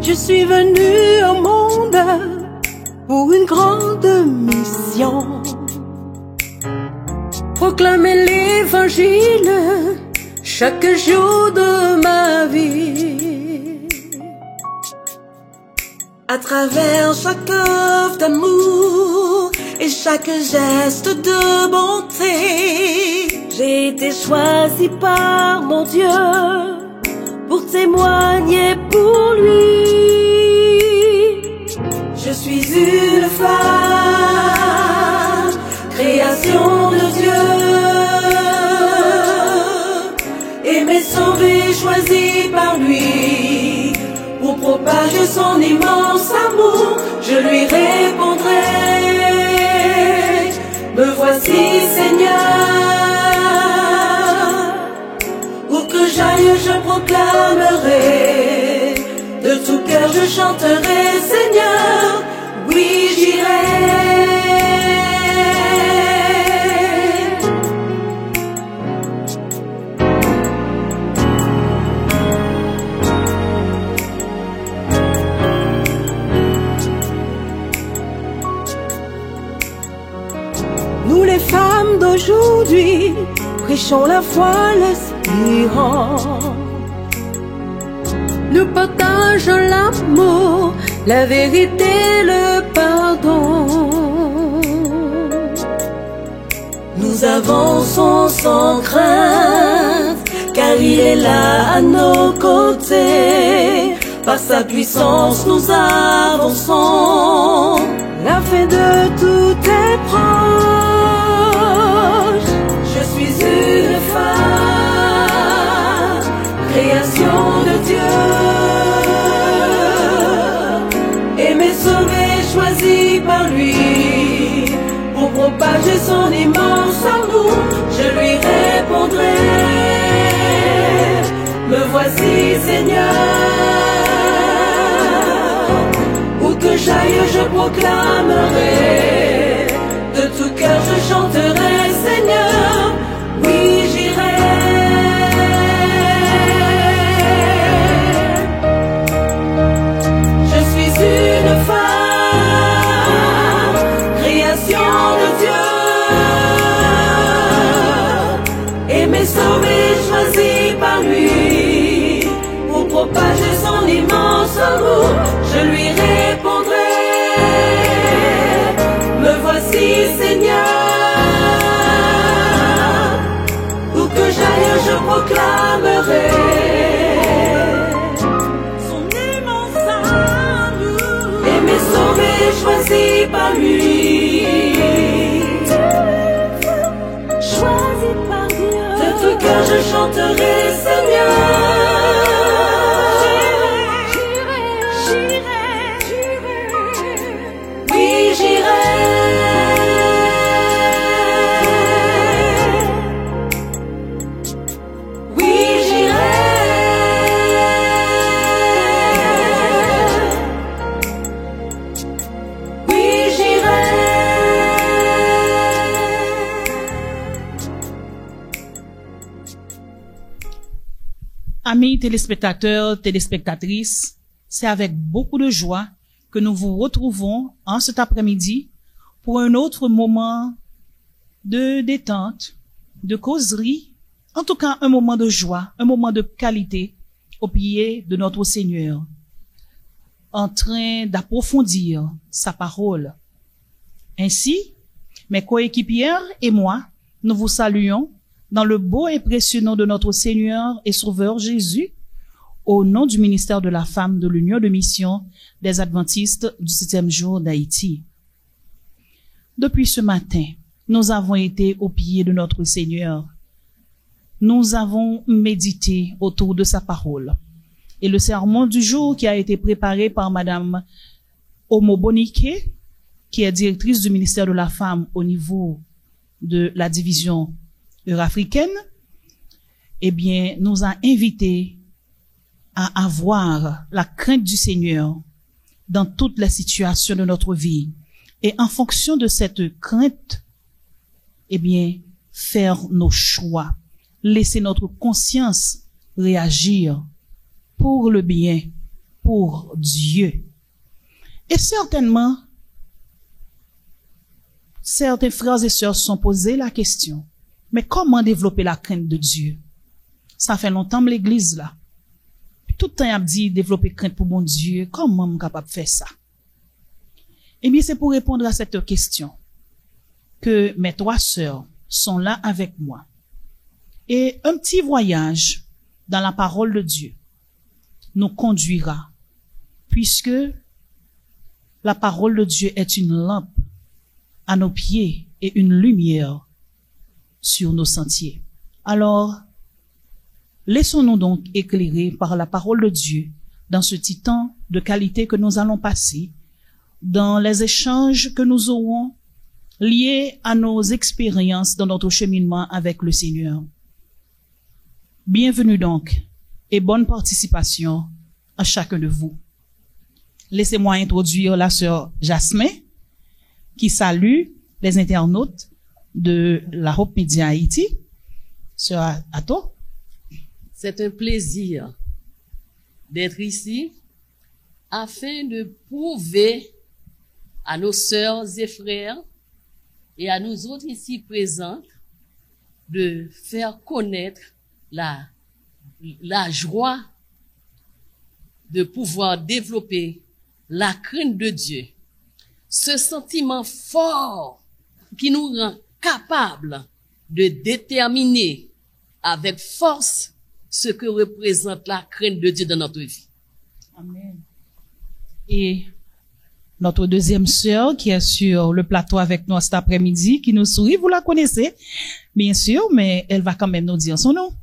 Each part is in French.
Je suis venue au monde pour une grande mission. Proclamer l'évangile chaque jour de ma vie. À travers chaque œuvre d'amour et chaque geste de bonté, j'ai été choisie par mon Dieu pour témoigner pour lui. Je suis une femme, création de Dieu, aimée, sauvée, choisie par lui. Pour propager son immense amour, je lui répondrai: me voici Seigneur. Où que j'aille, je proclamerai, de tout cœur je chanterai: Seigneur, oui j'irai. Nous les femmes d'aujourd'hui prêchons la foi, l'espérance. Nous partageons l'amour, la vérité, le pardon. Nous avançons sans crainte, car il est là à nos côtés. Par sa puissance nous avançons, la fin de tout est proche. Je suis une femme, création de Dieu, aimée, sauvée, choisie par lui. Pour propager son immense amour, je lui répondrai: me voici Seigneur. Où que j'aille, je proclamerai, de tout cœur je chanterai: Seigneur, oui j'irai. Je suis une femme, création de Dieu, aimée, sauvée, choisie par lui. Pour propager son immense amour, je lui répondrai: me voici Seigneur. Où que j'aille, je proclamerai son immense amour, aimé, sauvé, choisi par lui. Choisi par Dieu, de tout cœur je chanterai: Seigneur. Amis téléspectateurs, téléspectatrices, c'est avec beaucoup de joie que nous vous retrouvons en cet après-midi pour un autre moment de détente, de causerie, en tout cas un moment de joie, un moment de qualité au pied de notre Seigneur, en train d'approfondir sa parole. Ainsi, mes coéquipières et moi, nous vous saluons dans le beau et précieux nom de notre Seigneur et Sauveur Jésus, au nom du ministère de la femme de l'Union de mission des Adventistes du 7e jour d'Haïti. Depuis ce matin, nous avons été au pied de notre Seigneur. Nous avons médité autour de sa parole. Et le sermon du jour qui a été préparé par Madame Omo Boniké, qui est directrice du ministère de la femme au niveau de la division eurafricaine, eh bien, nous a invités à avoir la crainte du Seigneur dans toutes les situations de notre vie. Et en fonction de cette crainte, eh bien, faire nos choix, laisser notre conscience réagir pour le bien, pour Dieu. Et certainement, certains frères et sœurs se sont posés la question, mais comment développer la crainte de Dieu? Ça fait longtemps que l'église là. Tout le temps, il a dit développer crainte pour mon Dieu. Comment je suis capable de faire ça? Eh bien, c'est pour répondre à cette question que mes 3 sœurs sont là avec moi. Et un petit voyage dans la parole de Dieu nous conduira, puisque la parole de Dieu est une lampe à nos pieds et une lumière sur nos sentiers. Alors, laissons-nous donc éclairer par la parole de Dieu dans ce petit temps de qualité que nous allons passer, dans les échanges que nous aurons liés à nos expériences dans notre cheminement avec le Seigneur. Bienvenue donc et bonne participation à chacun de vous. Laissez-moi introduire la sœur Jasmin, qui salue les internautes de la Hope Media Haïti. Sœur Ato. C'est un plaisir d'être ici afin de prouver à nos sœurs et frères et à nous autres ici présents de faire connaître la joie de pouvoir développer la crainte de Dieu. Ce sentiment fort qui nous rend capables de déterminer avec force ce que représente la crainte de Dieu dans notre vie. Amen. Et notre deuxième sœur qui est sur le plateau avec nous cet après-midi, qui nous sourit, vous la connaissez, bien sûr, mais elle va quand même nous dire son nom.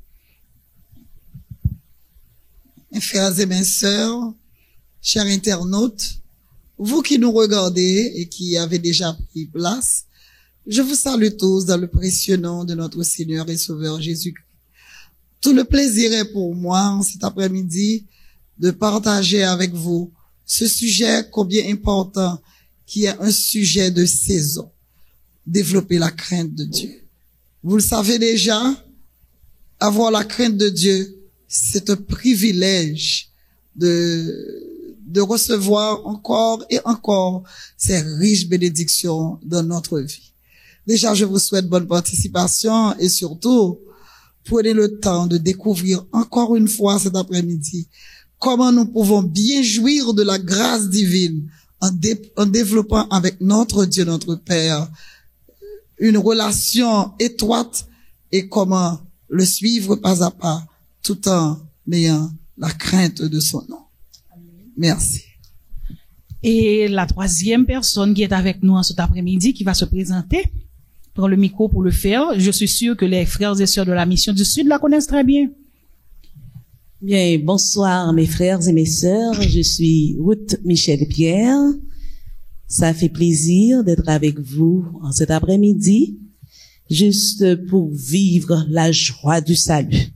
Mes frères et mes sœurs, chers internautes, vous qui nous regardez et qui avez déjà pris place, je vous salue tous dans le précieux nom de notre Seigneur et Sauveur Jésus-Christ. Tout le plaisir est pour moi cet après-midi de partager avec vous ce sujet combien important qui est un sujet de saison. Développer la crainte de Dieu. Vous le savez déjà, avoir la crainte de Dieu, c'est un privilège de recevoir encore et encore ces riches bénédictions dans notre vie. Déjà, je vous souhaite bonne participation et surtout, prenez le temps de découvrir encore une fois cet après-midi comment nous pouvons bien jouir de la grâce divine en développant avec notre Dieu, notre Père, une relation étroite et comment le suivre pas à pas tout en ayant la crainte de son nom. Merci. Et la troisième personne qui est avec nous en cet après-midi, qui va se présenter, prend le micro pour le faire. Je suis sûre que les frères et sœurs de la Mission du Sud la connaissent très bien. Bien, bonsoir mes frères et mes sœurs. Je suis Ruth Michel Pierre. Ça fait plaisir d'être avec vous en cet après-midi, juste pour vivre la joie du salut,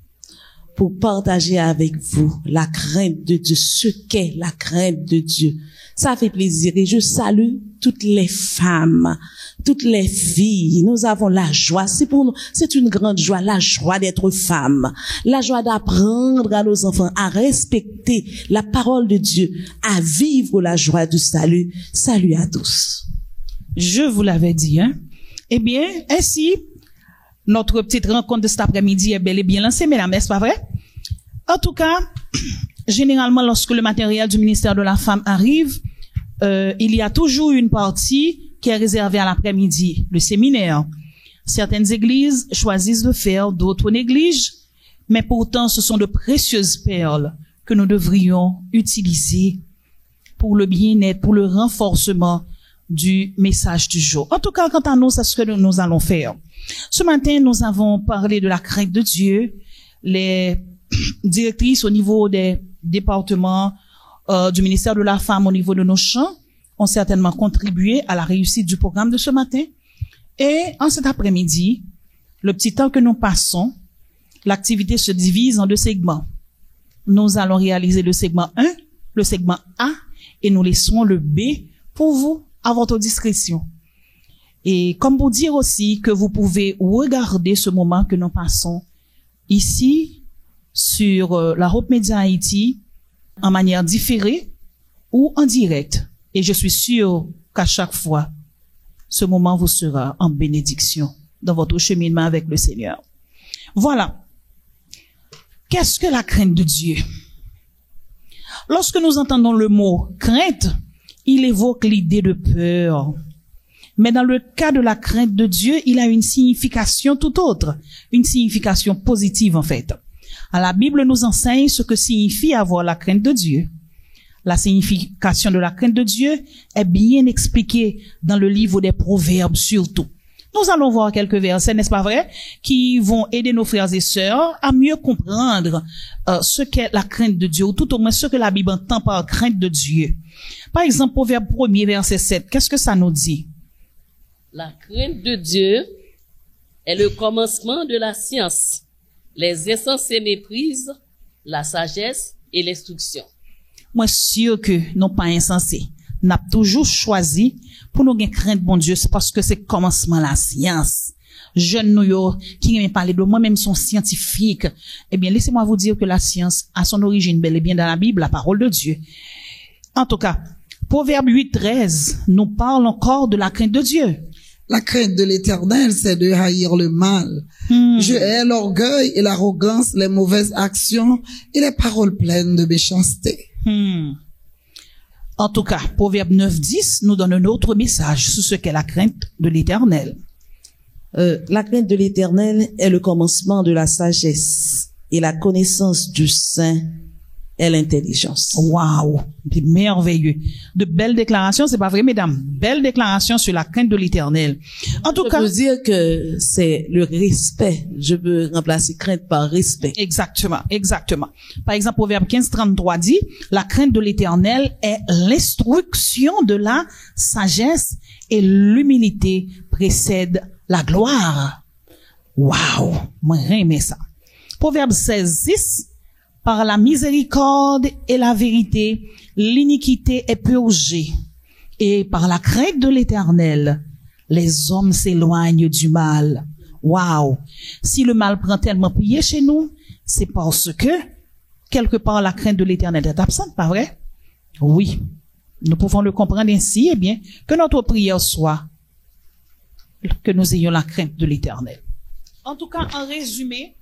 pour partager avec vous la crainte de Dieu, ce qu'est la crainte de Dieu. Ça fait plaisir et je salue toutes les femmes, toutes les filles. Nous avons la joie. C'est pour nous, c'est une grande joie, la joie d'être femme, la joie d'apprendre à nos enfants à respecter la parole de Dieu, à vivre la joie du salut. Salut à tous. Je vous l'avais dit, hein. Eh bien, ainsi, notre petite rencontre de cet après-midi est bel et bien lancée, mesdames, n'est-ce pas vrai? En tout cas, généralement, lorsque le matériel du ministère de la Femme arrive, il y a toujours une partie qui est réservée à l'après-midi, le séminaire. Certaines églises choisissent de faire, d'autres négligent, mais pourtant ce sont de précieuses perles que nous devrions utiliser pour le bien-être, pour le renforcement du message du jour. En tout cas, quant à nous, c'est ce que nous allons faire. Ce matin, nous avons parlé de la crainte de Dieu. Les directrices au niveau des départements du ministère de la Femme au niveau de nos champs ont certainement contribué à la réussite du programme de ce matin. Et en cet après-midi, le petit temps que nous passons, l'activité se divise en 2 segments. Nous allons réaliser le segment 1, le segment A, et nous laisserons le B pour vous, à votre discrétion. Et comme pour dire aussi que vous pouvez regarder ce moment que nous passons ici sur la Hope Media Haïti en manière différée ou en direct. Et je suis sûre qu'à chaque fois, ce moment vous sera en bénédiction dans votre cheminement avec le Seigneur. Voilà. Qu'est-ce que la crainte de Dieu? Lorsque nous entendons le mot crainte, il évoque l'idée de peur. Mais dans le cas de la crainte de Dieu, il a une signification tout autre, une signification positive en fait. La Bible nous enseigne ce que signifie avoir la crainte de Dieu. La signification de la crainte de Dieu est bien expliquée dans le livre des Proverbes surtout. Nous allons voir quelques versets, n'est-ce pas vrai, qui vont aider nos frères et sœurs à mieux comprendre ce qu'est la crainte de Dieu, ou tout au moins ce que la Bible entend par crainte de Dieu. Par exemple, Proverbe 1er, verset 7, qu'est-ce que ça nous dit? La crainte de Dieu est le commencement de la science. Les insensés méprisent la sagesse et l'instruction. Moi, sûr que non pas insensé. N'a toujours choisi pour nous gagner crainte bon Dieu, c'est parce que c'est commencement la science. Jeunes nous yo, qui aiment parler de moi-même sont scientifiques. Eh bien, laissez-moi vous dire que la science a son origine bel et bien dans la Bible, la parole de Dieu. En tout cas, Proverbe 8:13 nous parle encore de la crainte de Dieu. La crainte de l'Éternel, c'est de haïr le mal. Je hais l'orgueil et l'arrogance, les mauvaises actions et les paroles pleines de méchanceté. En tout cas, Proverbe 9:10 nous donne un autre message sur ce qu'est la crainte de l'Éternel. La crainte de l'Éternel est le commencement de la sagesse et la connaissance du saint est l'intelligence. Waouh, merveilleux. De belles déclarations, c'est pas vrai, mesdames? Belles déclarations sur la crainte de l'Éternel. En tout cas, je peux dire que c'est le respect. Je peux remplacer crainte par respect. Exactement, exactement. Par exemple, Proverbe 15:33 dit, la crainte de l'Éternel est l'instruction de la sagesse et l'humilité précède la gloire. Waouh, moi j'aime ça. Proverbe 16:6, par la miséricorde et la vérité, l'iniquité est purgée. Et par la crainte de l'Éternel, les hommes s'éloignent du mal. Waouh! Si le mal prend tellement pied chez nous, c'est parce que, quelque part, la crainte de l'Éternel est absente, pas vrai? Oui. Nous pouvons le comprendre ainsi, eh bien, que notre prière soit que nous ayons la crainte de l'Éternel. En tout cas, en résumé,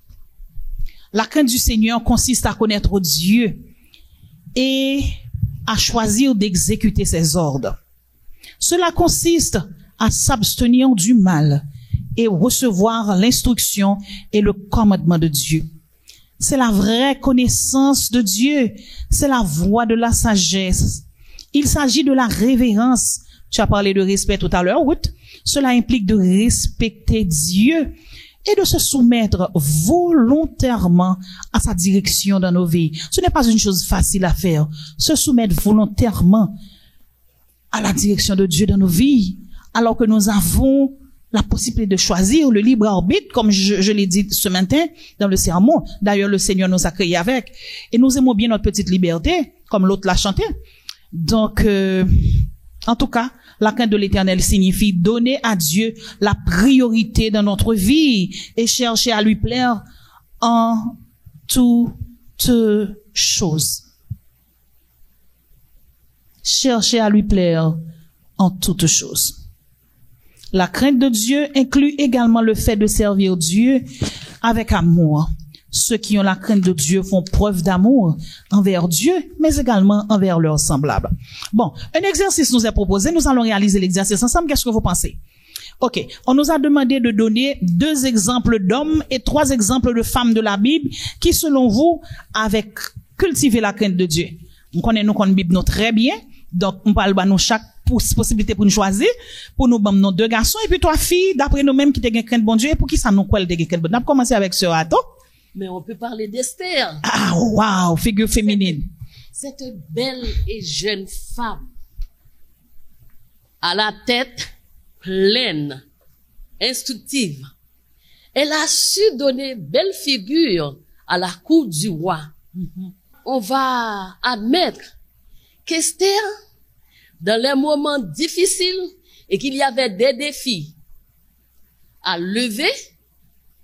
la crainte du Seigneur consiste à connaître Dieu et à choisir d'exécuter ses ordres. Cela consiste à s'abstenir du mal et recevoir l'instruction et le commandement de Dieu. C'est la vraie connaissance de Dieu. C'est la voie de la sagesse. Il s'agit de la révérence. Tu as parlé de respect tout à l'heure, Ruth. Cela implique de respecter Dieu et de se soumettre volontairement à sa direction dans nos vies. Ce n'est pas une chose facile à faire. Se soumettre volontairement à la direction de Dieu dans nos vies, alors que nous avons la possibilité de choisir le libre arbitre, comme je l'ai dit ce matin dans le sermon. D'ailleurs, le Seigneur nous a créés avec. Et nous aimons bien notre petite liberté, comme l'autre l'a chanté. Donc, en tout cas, la crainte de l'Éternel signifie donner à Dieu la priorité dans notre vie et chercher à lui plaire en toutes choses. Chercher à lui plaire en toutes choses. La crainte de Dieu inclut également le fait de servir Dieu avec amour. Ceux qui ont la crainte de Dieu font preuve d'amour envers Dieu, mais également envers leurs semblables. Bon, un exercice nous est proposé. Nous allons réaliser l'exercice ensemble. Qu'est-ce que vous pensez? OK. On nous a demandé de donner 2 exemples d'hommes et 3 exemples de femmes de la Bible qui, selon vous, avaient cultivé la crainte de Dieu. Nous connaissons la Bible nous très bien. Donc, on parle de nous chaque possibilité pour nous choisir, pour nous nos 2 garçons et puis 3 filles, d'après nous-mêmes qui ont crainte bon Dieu. Et pour qui ça nous quoi le crainte bon Dieu? On va commencer avec Sœur Ato. Mais on peut parler d'Esther. Ah, wow, figure féminine. Cette belle et jeune femme, à la tête pleine, instructive. Elle a su donner belle figure à la cour du roi. On va admettre qu'Esther, dans les moments difficiles et qu'il y avait des défis à lever,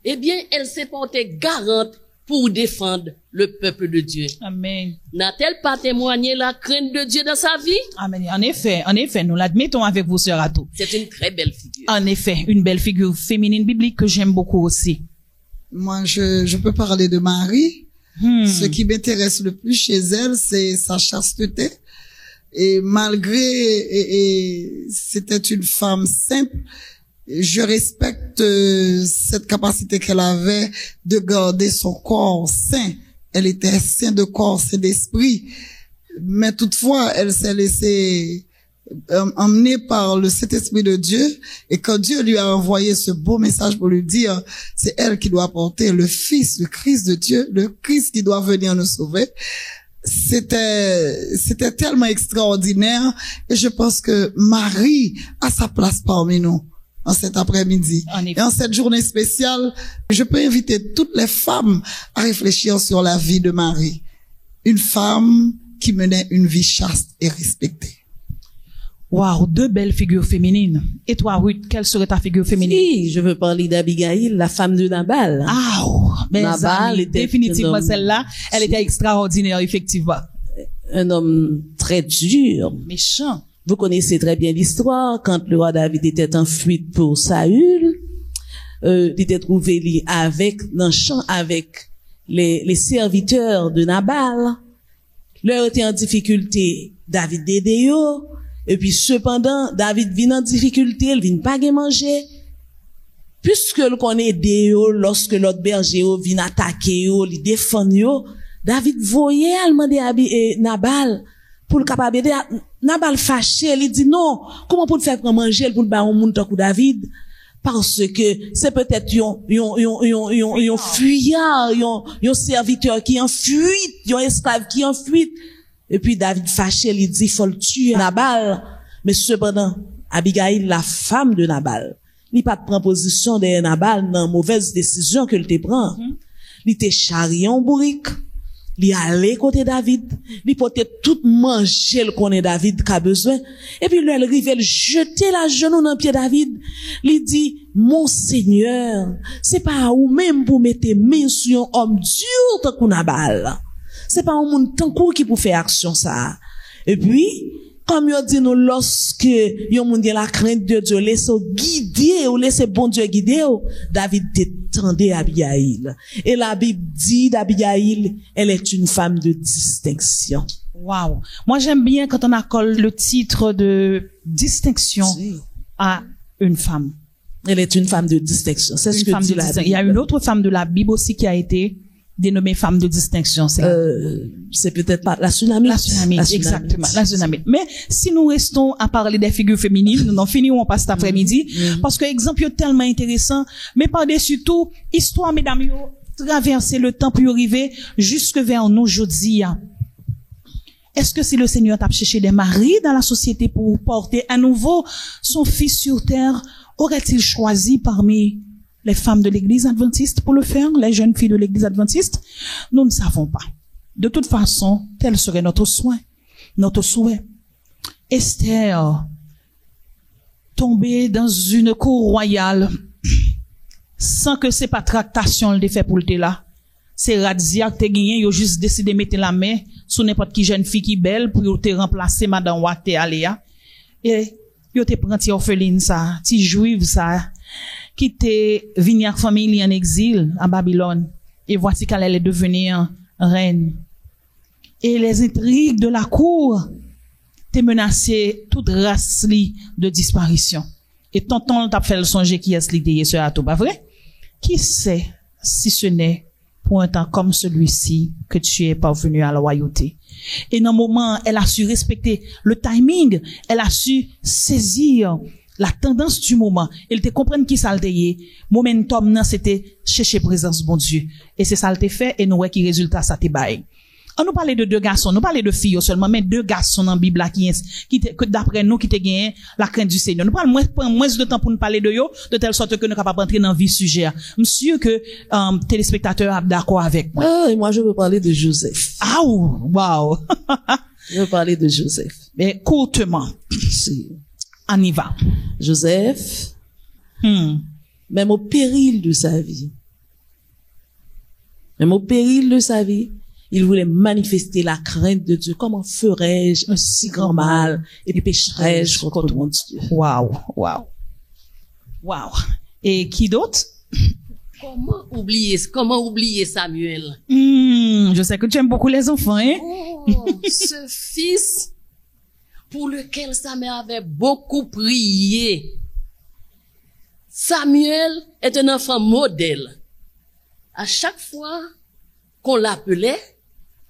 eh bien, elle s'est portée garante pour défendre le peuple de Dieu. Amen. N'a-t-elle pas témoigné la crainte de Dieu dans sa vie? Amen. En effet, nous l'admettons avec vous, sœur Ato. C'est une très belle figure. En effet, une belle figure féminine biblique que j'aime beaucoup aussi. Moi, je peux parler de Marie. Ce qui m'intéresse le plus chez elle, c'est sa chasteté. Et malgré, c'était une femme simple, je respecte cette capacité qu'elle avait de garder son corps sain. Elle était saine de corps, saine d'esprit. Mais toutefois, elle s'est laissée emmenée par le Saint-Esprit de Dieu. Et quand Dieu lui a envoyé ce beau message pour lui dire, c'est elle qui doit porter le Fils, le Christ de Dieu, le Christ qui doit venir nous sauver. C'était tellement extraordinaire. Et je pense que Marie a sa place parmi nous en cet après-midi. Et en cette journée spéciale, je peux inviter toutes les femmes à réfléchir sur la vie de Marie. Une femme qui menait une vie chaste et respectée. Waouh, deux belles figures féminines. Et toi, Ruth, quelle serait ta figure féminine? Oui, je veux parler d'Abigail, la femme de Nabal. Ah, mais Nabal amis, était définitivement un homme- celle-là, elle était extraordinaire, effectivement. Un homme très dur. Méchant. Vous connaissez très bien l'histoire, quand le roi David était en fuite pour Saül, il était trouvé lié dans le champ avec les serviteurs de Nabal. Leur était en difficulté, David aidé yo, et puis cependant, David vient en difficulté, il vient pas gen manger. Puisque le connaît aidé yo, lorsque l'autre berger yo vient attaquer yo, il défend yo, David voyait al demander à Nabal pour le capable aider. Nabal fâché, il dit non, comment pour le faire prendre manger pour le ba un monde tant que David? Parce que c'est peut-être yon fuyard, yon serviteur qui en fuite, yon esclave qui en fuite. Et puis David fâché, il dit faut le tuer Nabal. Mais cependant, Abigail, la femme de Nabal, il pas de prendre position de Nabal dans mauvaise décision que il te prend. Il te charrié en bourrique. Il allait côté David, il portait tout manger le connaît David qu'a besoin. Et puis lui, elle arrive, elle jeter la genou dans pied David. Il dit, mon Seigneur, c'est pas à ou même pour mettre main sur un homme dur tant qu'on Nabal. C'est pas un monde tant qu'on qui pour faire action ça. Et puis, comme yo dit nous, lorsque yon moun gen la crainte de Dieu, laissez guider ou laissez bon Dieu guider, David t'étendait Abigail. Et la Bible dit d'Abigail, elle est une femme de distinction. Waouh. Moi, j'aime bien quand on accorde le titre de distinction Oui. à une femme. Elle est une femme de distinction. C'est ce Une que femme dit de la distinction. Bible. Il y a une autre femme de la Bible aussi qui a été dénommée femme de distinction. C'est peut-être pas la tsunami. La tsunami, exactement, la tsunami. Mais si nous restons à parler des figures féminines, nous n'en finirons pas cet après-midi, parce que exemple est tellement intéressant, mais par-dessus tout, histoire, mesdames, yo, traverser le temps pour y arriver jusque vers nous aujourd'hui. Est-ce que si le Seigneur t'a cherché des maris dans la société pour porter à nouveau son fils sur terre, aurait-il choisi parmi les femmes de l'église adventiste pour le faire, les jeunes filles de l'église adventiste? Nous ne savons pas. De toute façon, tel serait notre soin, notre souhait. Esther, tombée dans une cour royale, sans que c'est pas tractation le fait pour le là. C'est razzia que t'es gagné, yo juste décidé de mettre la main sur n'importe qui jeune fille qui belle pour te remplacer madame Wate Aléa. Et yo te prend ti orpheline ça, ti juive ça, qui te venu avec famille en exil à Babylone. Et voici qu'elle allait devenir reine. Et les intrigues de la cour te menaçaient toute race li de disparition. Et tonton t'a fait le songer qui est l'idée ce atout, pas vrai? Qui sait si ce n'est pour un temps comme celui-ci que tu es parvenu à la royauté. Et dans le moment, elle a su respecter le timing, elle a su saisir la tendance du moment. Elle te comprenne qui ça le te momentum nan c'était chercher présence bon Dieu. Et c'est ça le te fait et nous ouais qui résultat ça te bail. On nous parlait de deux garçons, nous parlait de filles seulement, mais deux garçons dans la Bible là que d'après nous qui te gagné la crainte du Seigneur. Nous parlons moins de temps pour nous parler de eux, de telle sorte que nous capable rentrer dans le vif sujet. Monsieur que téléspectateurs sont d'accord avec moi. Ah, et moi je veux parler de Joseph. Ah wow. Je veux parler de Joseph. Mais courtement. Si. On y va. Joseph, même au péril de sa vie, Même au péril de sa vie, il voulait manifester la crainte de Dieu. Comment ferais-je un si grand mal et pécherais-je contre mon Dieu? Waouh, waouh, waouh. Et qui d'autre? Comment oublier Samuel? Je sais que tu aimes beaucoup les enfants, hein? Oh, ce fils pour lequel sa mère avait beaucoup prié. Samuel est un enfant modèle. À chaque fois qu'on l'appelait,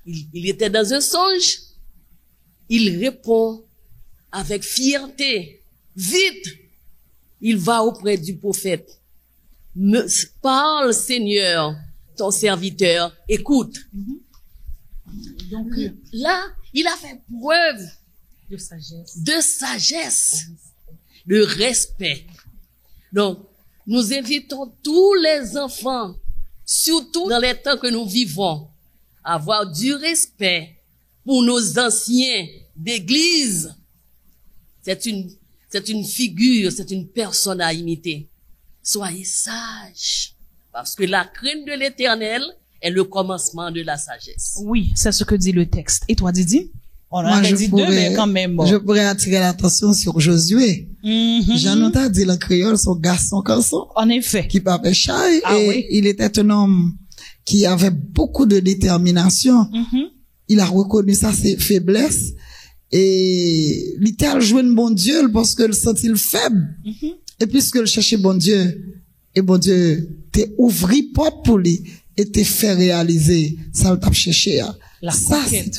il était dans un songe, il répond avec fierté. Vite, il va auprès du prophète. Parle, Seigneur, ton serviteur, écoute. Donc, là, il a fait preuve de sagesse, de respect. Donc, nous invitons tous les enfants, surtout dans les temps que nous vivons, à avoir du respect pour nos anciens d'église. C'est une figure, c'est une personne à imiter. Soyez sages, parce que la crainte de l'Éternel est le commencement de la sagesse. oui, c'est ce que dit le texte. Et toi, Didi? On Moi, a je dit deux, mais quand même. je pourrais attirer l'attention sur Josué. Jean t'a dit en créole, son garçon garçon, En effet. qui parlait chai, Ah et oui. il était un homme qui avait beaucoup de détermination. Il a reconnu ça, ses faiblesses, et il était à jouer un bon Dieu parce que le sentit faible. Et puisque le cherchait bon Dieu, et bon Dieu t'est ouvri porte pour lui, et t'est fait réaliser ça, le t'a cherché. La Ça, conquête.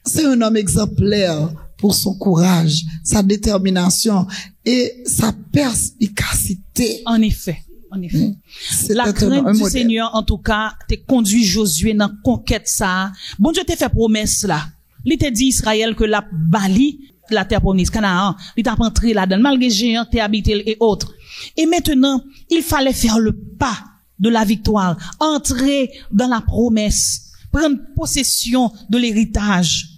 c'est un homme exemplaire pour son courage, sa détermination et sa perspicacité. En effet. En effet. C'était La un crainte du modèle. Seigneur, en tout cas, t'es conduit Josué dans la conquête ça. Bon Dieu t'a fait promesse là. Il t'a dit Israël que la Bali, la terre promise, Canaan, il t'a entré là-dedans, malgré géant, t'es habité et autres. Et maintenant, il fallait faire le pas de la victoire, entrer dans la promesse, prendre possession de l'héritage.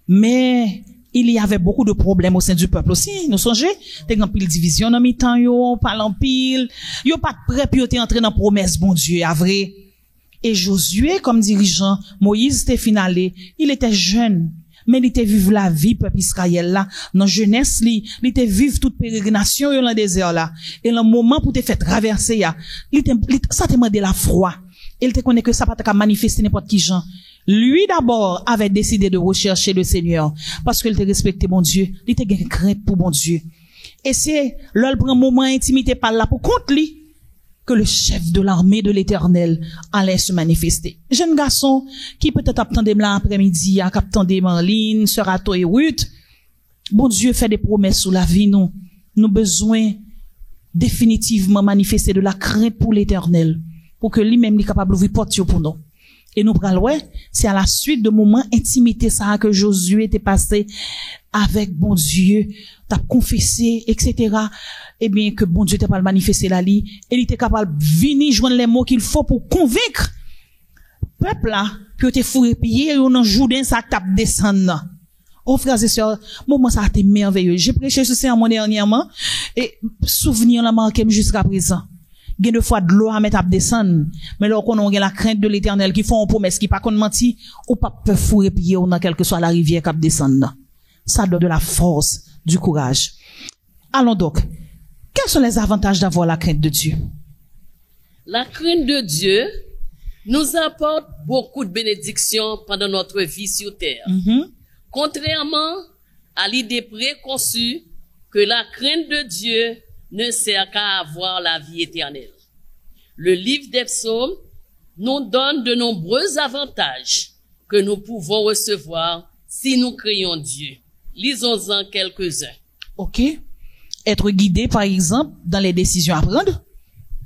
Mais il y avait beaucoup de problèmes au sein du peuple aussi. Nous songez, t'es en pile division dans mi-temps, yo, parle en pile, yo pas prêt puis yo t'es entré dans la promesse, bon Dieu, à vrai. Et Josué, comme dirigeant, Moïse était finalé, il était jeune, mais il était vivre la vie, peuple Israël là, dans jeunesse, il était vivre toute pérégrination dans le désert là. Et le moment pour te faire traverser, ça te demandait la froid. Il te connaît que ça pas te manifester n'importe qui gens. Lui d'abord avait décidé de rechercher le Seigneur parce qu'il te respectait bon Dieu, il te gagne crainte pour bon Dieu. Et c'est là le prend moment intimité par là pour contre lui que le chef de l'armée de l'Éternel allait se manifester. Jeune garçon qui peut-être attendait là après-midi, à attendait Marlene, sœur Ato et Ruth. Bon Dieu fait des promesses sur la vie nous. Nous besoin définitivement manifester de la crainte pour l'Éternel pour que lui-même est capable d'ouvrir porte pour nous. Et nous prenons, c'est à la suite de moments intimité ça que Josué était passé avec bon Dieu, t'as confessé, etc. Eh bien, que bon Dieu t'a pas manifesté la li, et il était capable de venir joindre les mots qu'il faut pour convaincre peuple là, que t'es fourré pillé, et on en Jourdain, ça tape descendre. Oh, frères et sœurs, moment ça a été merveilleux. J'ai prêché ce sermon dernièrement, et souvenir la marqué jusqu'à présent. Il y a deux fois de l'eau à mettre à descendre. Mais là, on a la crainte de l'Éternel qui font une promesse qui pas qu'on menti, ou pas peut fourrer pied ou dans quelle que soit la rivière qui descend. Ça donne de la force, du courage. Allons donc. Quels sont les avantages d'avoir la crainte de Dieu? La crainte de Dieu nous apporte beaucoup de bénédictions pendant notre vie sur terre. Contrairement à l'idée préconçue que la crainte de Dieu ne sert qu'à avoir la vie éternelle. Le livre des psaumes nous donne de nombreux avantages que nous pouvons recevoir si nous craignons Dieu. Lisons-en quelques-uns. OK. Être guidé, par exemple, dans les décisions à prendre.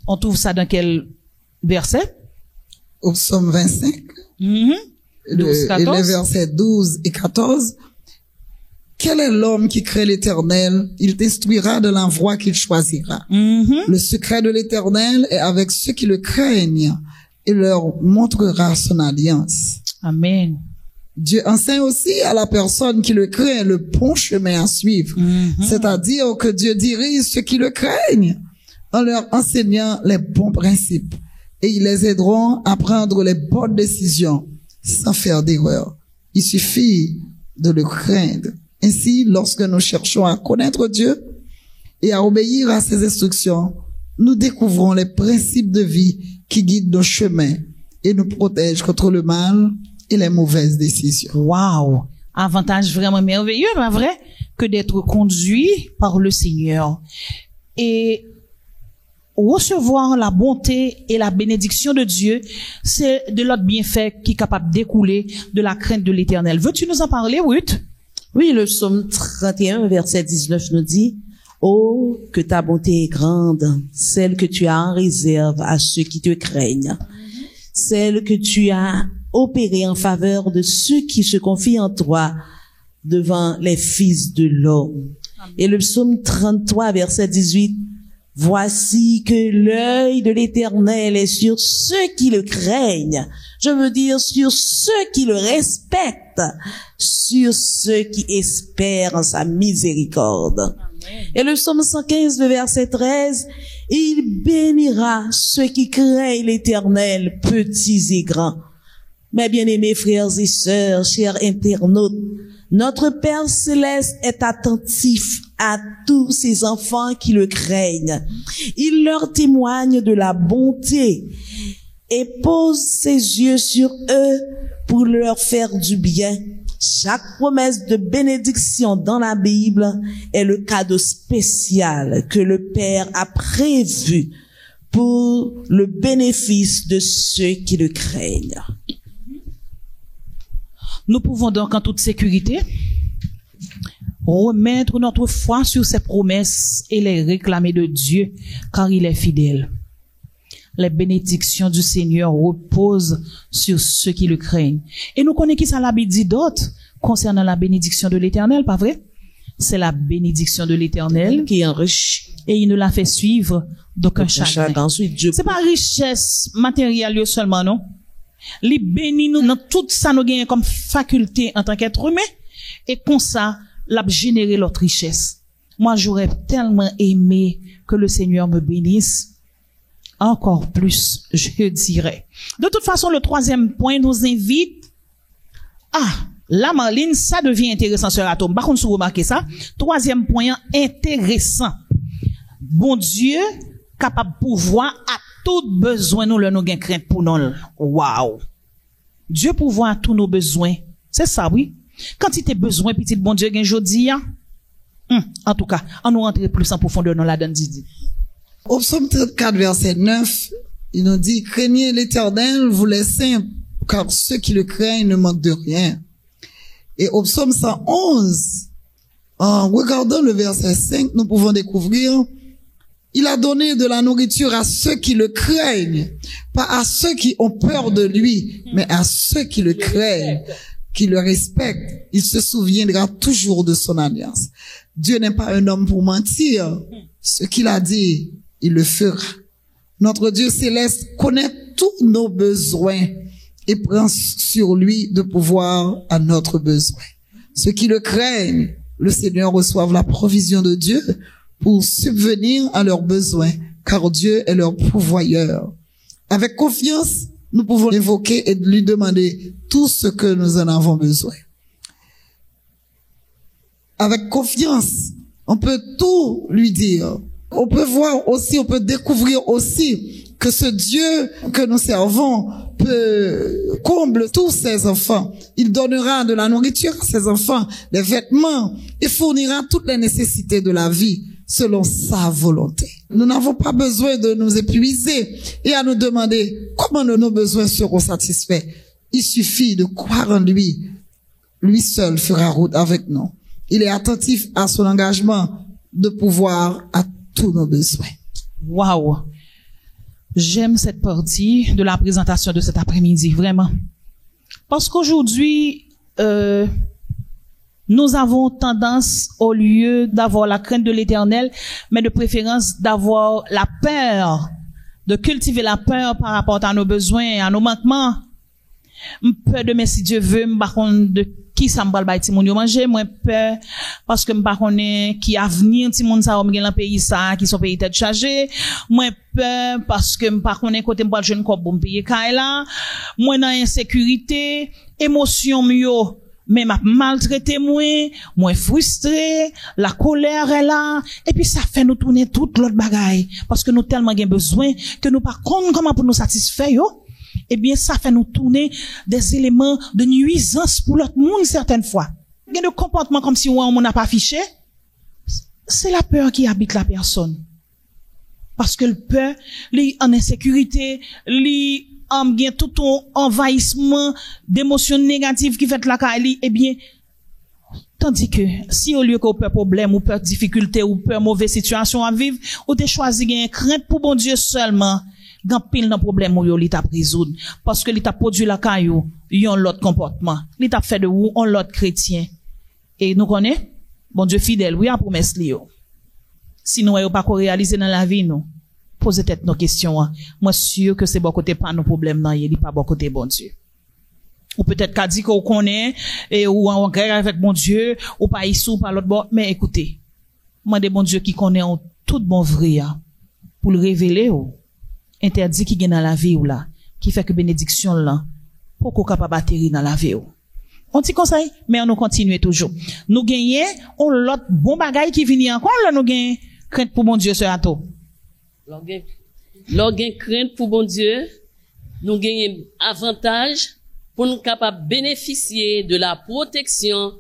On trouve ça dans quel verset? Au psaume 25, 12, 14. les versets 12 et 14. Quel est l'homme qui craint l'Éternel? Il t'instruira de la voie qu'il choisira. Le secret de l'Éternel est avec ceux qui le craignent et leur montrera son alliance. Amen. Dieu enseigne aussi à la personne qui le craint le bon chemin à suivre. C'est-à-dire que Dieu dirige ceux qui le craignent en leur enseignant les bons principes. et ils les aideront à prendre les bonnes décisions sans faire d'erreur. Il suffit de le craindre. Ainsi, lorsque nous cherchons à connaître Dieu et à obéir à ses instructions, nous découvrons les principes de vie qui guident nos chemins et nous protègent contre le mal et les mauvaises décisions. Wow! Avantage vraiment merveilleux, pas vrai? Que d'être conduit par le Seigneur. Et recevoir la bonté et la bénédiction de Dieu, c'est de l'autre bienfait qui est capable d'écouler de la crainte de l'Éternel. Veux-tu nous en parler, Ruth? Oui, le psaume 31, verset 19 nous dit, « Oh, que ta bonté est grande, celle que tu as en réserve à ceux qui te craignent, celle que tu as opérée en faveur de ceux qui se confient en toi devant les fils de l'homme. » Et le psaume 33, verset 18, « Voici que l'œil de l'Éternel est sur ceux qui le craignent. » Je veux dire sur ceux qui le respectent, sur ceux qui espèrent en sa miséricorde. Et le psaume 115, le verset 13, « Il bénira ceux qui craignent l'Éternel, petits et grands. » Mes bien-aimés frères et sœurs, chers internautes, notre Père Céleste est attentif à tous ses enfants qui le craignent. Il leur témoigne de la bonté et pose ses yeux sur eux pour leur faire du bien. Chaque promesse de bénédiction dans la Bible est le cadeau spécial que le Père a prévu pour le bénéfice de ceux qui le craignent. Nous pouvons donc en toute sécurité remettre notre foi sur ses promesses et les réclamer de Dieu, car il est fidèle. Les bénédictions du Seigneur reposent sur ceux qui le craignent. Et nous connaissons qui ça la Bible dit d'autre concernant la bénédiction de l'Éternel, pas vrai? C'est la bénédiction de l'Éternel qui enrichit et il nous la fait suivre d'aucun chagrin. Ensuite, Dieu c'est pas richesse matérielle seulement, non? Il bénit nous dans tout ça nous gagnons comme faculté en tant qu'être humain et comme ça, l'a généré notre richesse. Moi, j'aurais tellement aimé que le Seigneur me bénisse encore plus, je dirais. De toute façon, le troisième point nous invite la Marline, ça devient intéressant sur l'atome. Par contre, si vous remarquez ça, troisième point intéressant. Bon Dieu, capable de pouvoir à tout besoin nous le nous gain crainte pour nous. Wow. Dieu pourvoit à tous nos besoins. C'est ça, oui. Quand il a besoin, petit bon Dieu, gain jodi, en tout cas, on nous rentre plus en profondeur dans la donne Didi. Au psaume 34, verset 9, il nous dit, craignez l'Éternel, vous les saints, car ceux qui le craignent ne manquent de rien. Et au psaume 111, en regardant le verset 5, nous pouvons découvrir, il a donné de la nourriture à ceux qui le craignent, pas à ceux qui ont peur de lui, mais à ceux qui le craignent, qui le respectent. Il se souviendra toujours de son alliance. Dieu n'est pas un homme pour mentir. Ce qu'il a dit, il le fera. Notre Dieu céleste connaît tous nos besoins et prend sur lui de pouvoir à notre besoin. Ceux qui le craignent, le Seigneur reçoivent la provision de Dieu pour subvenir à leurs besoins, car Dieu est leur pourvoyeur. Avec confiance, nous pouvons l'évoquer et lui demander tout ce que nous en avons besoin. Avec confiance, on peut tout lui dire. On peut voir aussi, on peut découvrir aussi que ce Dieu que nous servons comble tous ses enfants. Il donnera de la nourriture à ses enfants, des vêtements, et fournira toutes les nécessités de la vie selon sa volonté. Nous n'avons pas besoin de nous épuiser et à nous demander comment nos besoins seront satisfaits. Il suffit de croire en lui. Lui seul fera route avec nous. Il est attentif à son engagement de pouvoir à tous nos besoins. Waouh! J'aime cette partie de la présentation de cet après-midi, vraiment. Parce qu'aujourd'hui, nous avons tendance, au lieu d'avoir la crainte de l'Éternel, mais de préférence d'avoir la peur, de cultiver la peur par rapport à nos besoins, à nos manquements. Peur de mais si Dieu veut, par contre, de qui ça m'bral bay ti moun yo manger, moi peur parce que m'pa connais qui avenir ti moun ça gen dans pays ça qui sont pays tête chargé, moi peur parce que m'pa connais côté m'pa jeune corps bon payer kay là, moi dans insécurité, émotion yo mais m'a maltraité moi frustré, la colère est là et puis ça fait nous tourner toute l'autre bagaille parce que nous tellement gen besoin que nous pas connait comment pour nous satisfaire yo. Eh bien, ça fait nous tourner des éléments de nuisance pour l'autre monde certaines fois. Il y a des comportements comme si on n'a pas affiché. C'est la peur qui habite la personne. Parce que le peur, lui, en insécurité, lui, en bien tout un envahissement d'émotions négatives qui fait la caille, eh bien, tandis que, si au lieu qu'on peur problème, ou peur difficulté, ou peur mauvaise situation à vivre, ou t'es choisi une crainte pour bon Dieu seulement, gan pile dans problème ou yo li t'a résoudre parce que li t'a produit la caillou yon l'autre comportement li t'a fait de ou on l'autre chrétien et nous connaît bon Dieu fidèle oui a promesse li yo sinon yo pas ko réaliser dans la vie nous poser tête nos questions moi sûr que c'est bon côté pas nos problèmes nan li pas bon côté bon Dieu ou peut-être qu'a dit qu'on connaît et ou en guerre avec bon Dieu ou pas ici ou pas l'autre bon mais écoutez moi de bon Dieu qui connaît en tout bon vrai pour le révéler interdit qui gagne dans la vie ou là qui fait que bénédiction là pour qu'on capable atterrir dans la vie ou on petit conseil mais on continue toujours nous gagner on l'autre bon bagaille qui vient encore là nous gagne crainte pour bon Dieu sur ato l'orgain crainte pour bon Dieu nous gagnons avantage pour nous capable bénéficier de la protection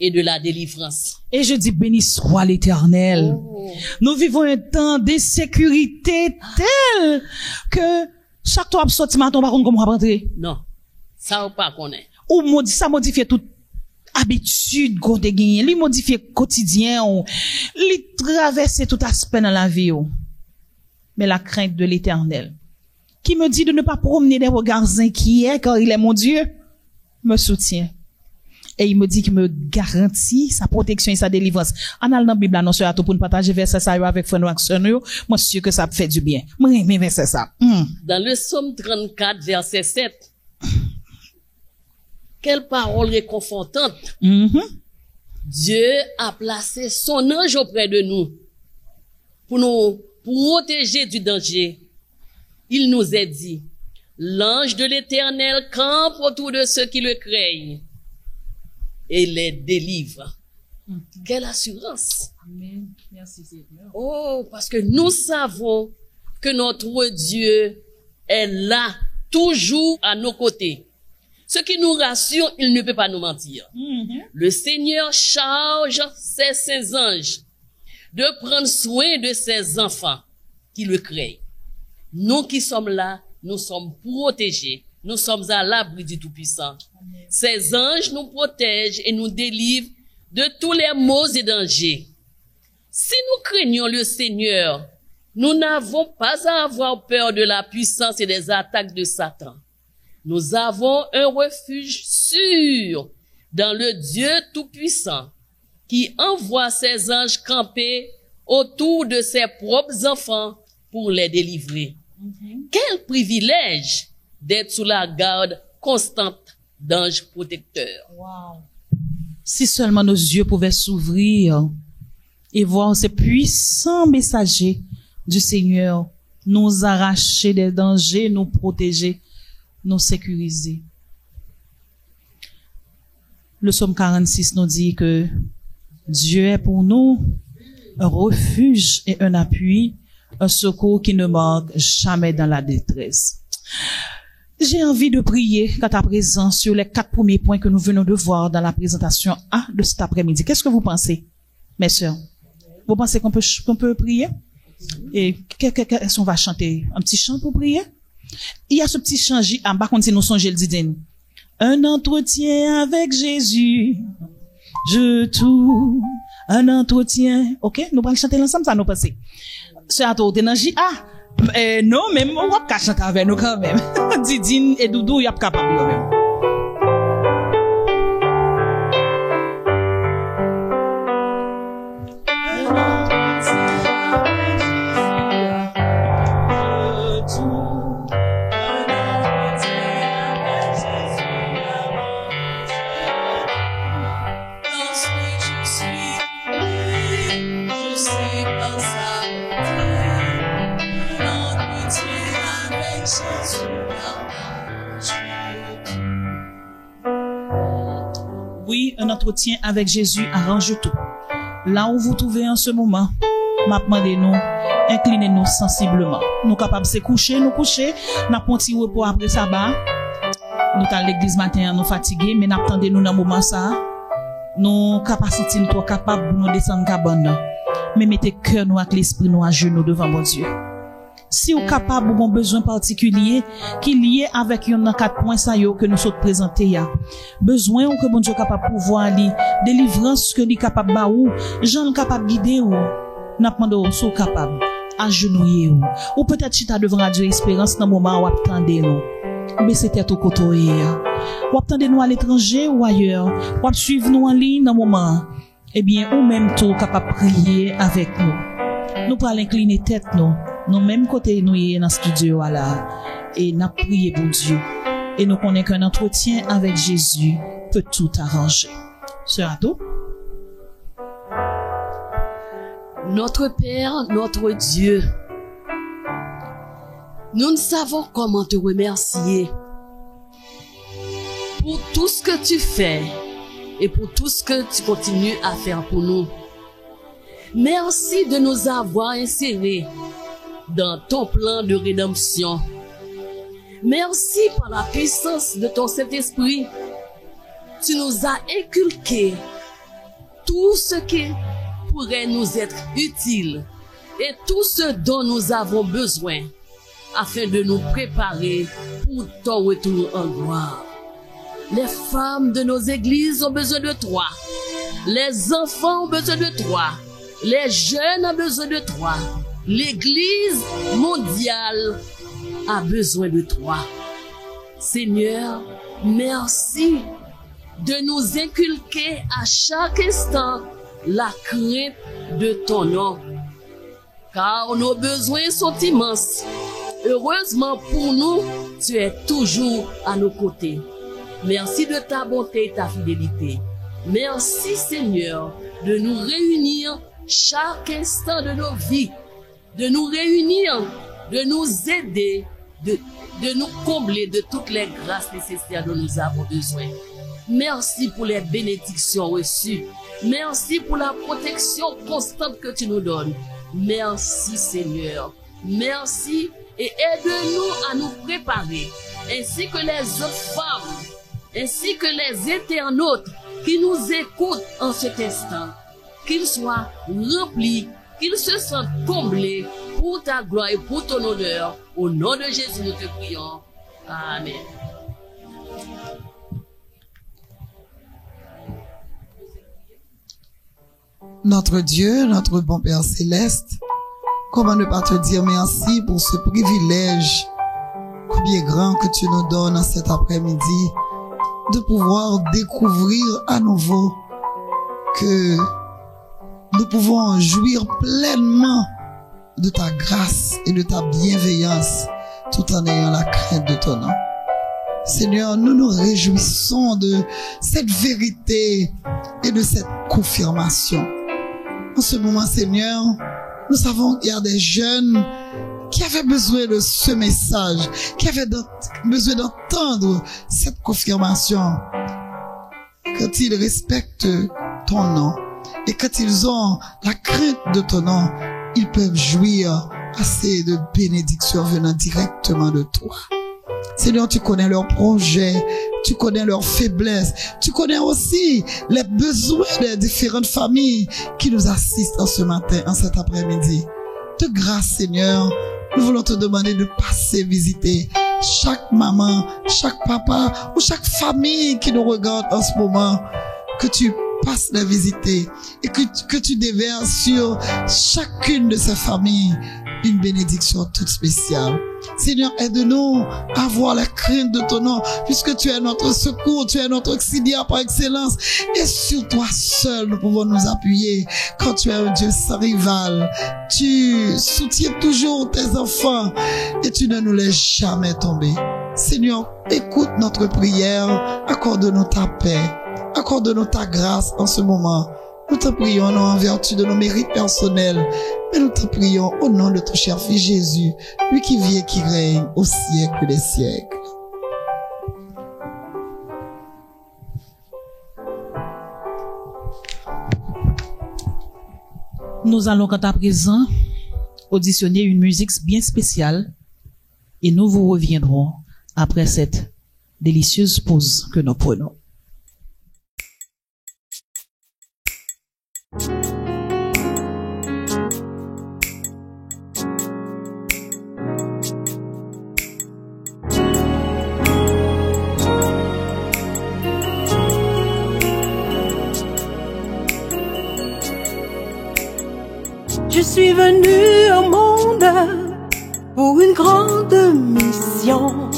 et de la délivrance. Et je dis béni soit l'Éternel. Oh. Nous vivons un temps d'insécurité tel que chaque fois sorti matin par contre comment rentrer. Non. Ça ou pas connaît. Ou ça modifie toute habitude qu'on te gagne, li modifie quotidien ou li traverser tout aspect dans la vie ou. Mais la crainte de l'Éternel qui me dit de ne pas promener des regards inquiets car il est mon Dieu me soutient. Et il me dit qu'il me garantit sa protection et sa délivrance. En allant dans la Bible, non, sur pour nous partager verset ça avec frère Noaxonio, moi, je suis sûr que ça fait du bien. Moi, mais verset ça. Dans le psaume 34, verset 7, quelle parole réconfortante. Dieu a placé son ange auprès de nous pour nous protéger du danger. Il nous a dit, l'ange de l'Éternel campe autour de ceux qui le craignent et les délivre. Quelle assurance. Amen. Merci Seigneur. Oh, parce que nous savons que notre Dieu est là, toujours à nos côtés. Ce qui nous rassure, il ne peut pas nous mentir. Le Seigneur charge ses saints anges de prendre soin de ses enfants qui le craignent. Nous qui sommes là, nous sommes protégés. Nous sommes à l'abri du Tout-Puissant. Ces anges nous protègent et nous délivrent de tous les maux et dangers. Si nous craignons le Seigneur, nous n'avons pas à avoir peur de la puissance et des attaques de Satan. Nous avons un refuge sûr dans le Dieu Tout-Puissant qui envoie ses anges camper autour de ses propres enfants pour les délivrer. Quel privilège d'être sous la garde constante d'anges protecteurs. Wow. Si seulement nos yeux pouvaient s'ouvrir et voir ces puissants messagers du Seigneur nous arracher des dangers, nous protéger, nous sécuriser. Le psaume 46 nous dit que Dieu est pour nous un refuge et un appui, un secours qui ne manque jamais dans la détresse. J'ai envie de prier quant à présent sur les 4 premiers points que nous venons de voir dans la présentation A de cet après-midi. Qu'est-ce que vous pensez, mes sœurs? Vous pensez qu'on peut prier? Et qu'est-ce qu'on va chanter? Un petit chant pour prier? Il y a ce petit chant, en bas, quand nous songez le dîner. Un entretien avec Jésus, je tout, un entretien. Ok? Nous allons chanter l'ensemble, ça nous passe. C'est à toi, t'es dans J.A. Non, même, on va pas chanter avec nous quand même. Didine et Doudou, y a pas capable quand même. aujourd'hui, un entretien avec Jésus arrange tout. Là où vous trouvez en ce moment, demandez-nous, inclinez-nous sensiblement. Nous capables de se coucher, nous coucher, nous avons un petit repos après sabbat. Nous sommes à l'église matin, nous fatigués, mais nous attendons dans le moment ça. Nous capacités nous trop capables de nous descendre cabane. Mais mettez cœur nous avec l'esprit nous à genoux devant mon Dieu. Si vous êtes capable ou un besoin particulier qui est lié avec un 4 points ça yo que nous sommes présentés besoin ou que bon Dieu capable pouvoir li délivrance que li capable ba ou Jean capable guider ou n'a demandé sou capable agenouiller ou peut-être chita devant Radio Espérance dans moment où attendez nous mais c'était tout côté ou attendez nous à l'étranger ou ailleurs ou suivre nous en ligne dans moment eh bien ou même tout capable prier avec nous pour incliner tête nous même côté nous y dans studio là et n'a prié pour Dieu et nous connaissons qu'un entretien avec Jésus peut tout arranger. Sœur Ato. Notre Père, notre Dieu, nous ne savons comment te remercier pour tout ce que tu fais et pour tout ce que tu continues à faire pour nous. Merci de nous avoir insérés dans ton plan de rédemption. Merci par la puissance de ton Saint-Esprit. Tu nous as inculqué tout ce qui pourrait nous être utile et tout ce dont nous avons besoin afin de nous préparer pour ton retour en gloire. Les femmes de nos églises ont besoin de toi. Les enfants ont besoin de toi. Les jeunes ont besoin de toi. L'Église mondiale a besoin de toi. Seigneur, merci de nous inculquer à chaque instant la crainte de ton nom. Car nos besoins sont immenses. Heureusement pour nous, tu es toujours à nos côtés. Merci de ta bonté et ta fidélité. Merci Seigneur de nous réunir chaque instant de nos vies, de nous réunir, de nous aider, de nous combler de toutes les grâces nécessaires dont nous avons besoin. Merci pour les bénédictions reçues. Merci pour la protection constante que tu nous donnes. Merci Seigneur. Merci et aide-nous à nous préparer, ainsi que les autres femmes, ainsi que les internautes qui nous écoutent en cet instant. Qu'ils soient remplis, qu'ils se sentent comblés pour ta gloire et pour ton honneur. Au nom de Jésus, nous te prions. Amen. Notre Dieu, notre bon Père Céleste, comment ne pas te dire merci pour ce privilège combien grand que tu nous donnes en cet après-midi de pouvoir découvrir à nouveau que nous pouvons jouir pleinement de ta grâce et de ta bienveillance tout en ayant la crainte de ton nom. Seigneur, nous nous réjouissons de cette vérité et de cette confirmation. En ce moment, Seigneur, nous savons qu'il y a des jeunes qui avaient besoin de ce message, qui avaient besoin d'entendre cette confirmation. Quand ils respectent ton nom et quand ils ont la crainte de ton nom, ils peuvent jouir assez de bénédictions venant directement de toi. Seigneur, tu connais leurs projets, tu connais leurs faiblesses, tu connais aussi les besoins des différentes familles qui nous assistent en ce matin, en cet après-midi. De grâce, Seigneur, nous voulons te demander de passer visiter chaque maman, chaque papa ou chaque famille qui nous regarde en ce moment, que tu passes les visiter et que tu déverses sur chacune de ces familles une bénédiction toute spéciale. Seigneur, aide-nous à avoir la crainte de ton nom, puisque tu es notre secours, tu es notre auxiliaire par excellence, et sur toi seul nous pouvons nous appuyer. Quand tu es un Dieu sans rival, tu soutiens toujours tes enfants et tu ne nous laisses jamais tomber. Seigneur, écoute notre prière, accorde-nous ta paix, accorde-nous ta grâce en ce moment. Nous te prions non en vertu de nos mérites personnels, mais nous te prions au nom de ton cher Fils Jésus, lui qui vit et qui règne au siècle des siècles. Nous allons quant à présent auditionner une musique bien spéciale et nous vous reviendrons après cette délicieuse pause que nous prenons. Je suis venu au monde pour une grande mission.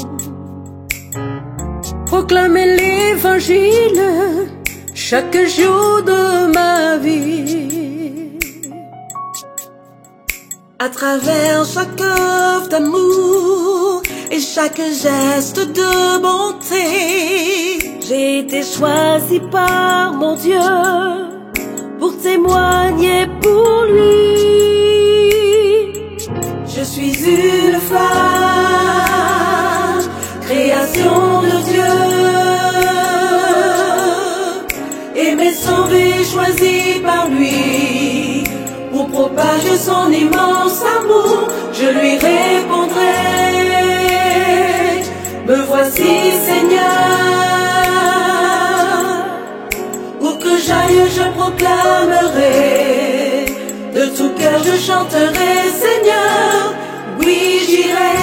Proclamer l'évangile chaque jour de ma vie. À travers chaque œuvre d'amour et chaque geste de bonté, j'ai été choisi par mon Dieu pour témoigner pour lui. Je suis une femme, création de Dieu, aimée, sauvée, choisie par lui. Pour propager son immense amour, je lui répondrai: me voici Seigneur. Où que j'aille, je proclamerai, de tout cœur je chanterai: Seigneur, oui j'irai.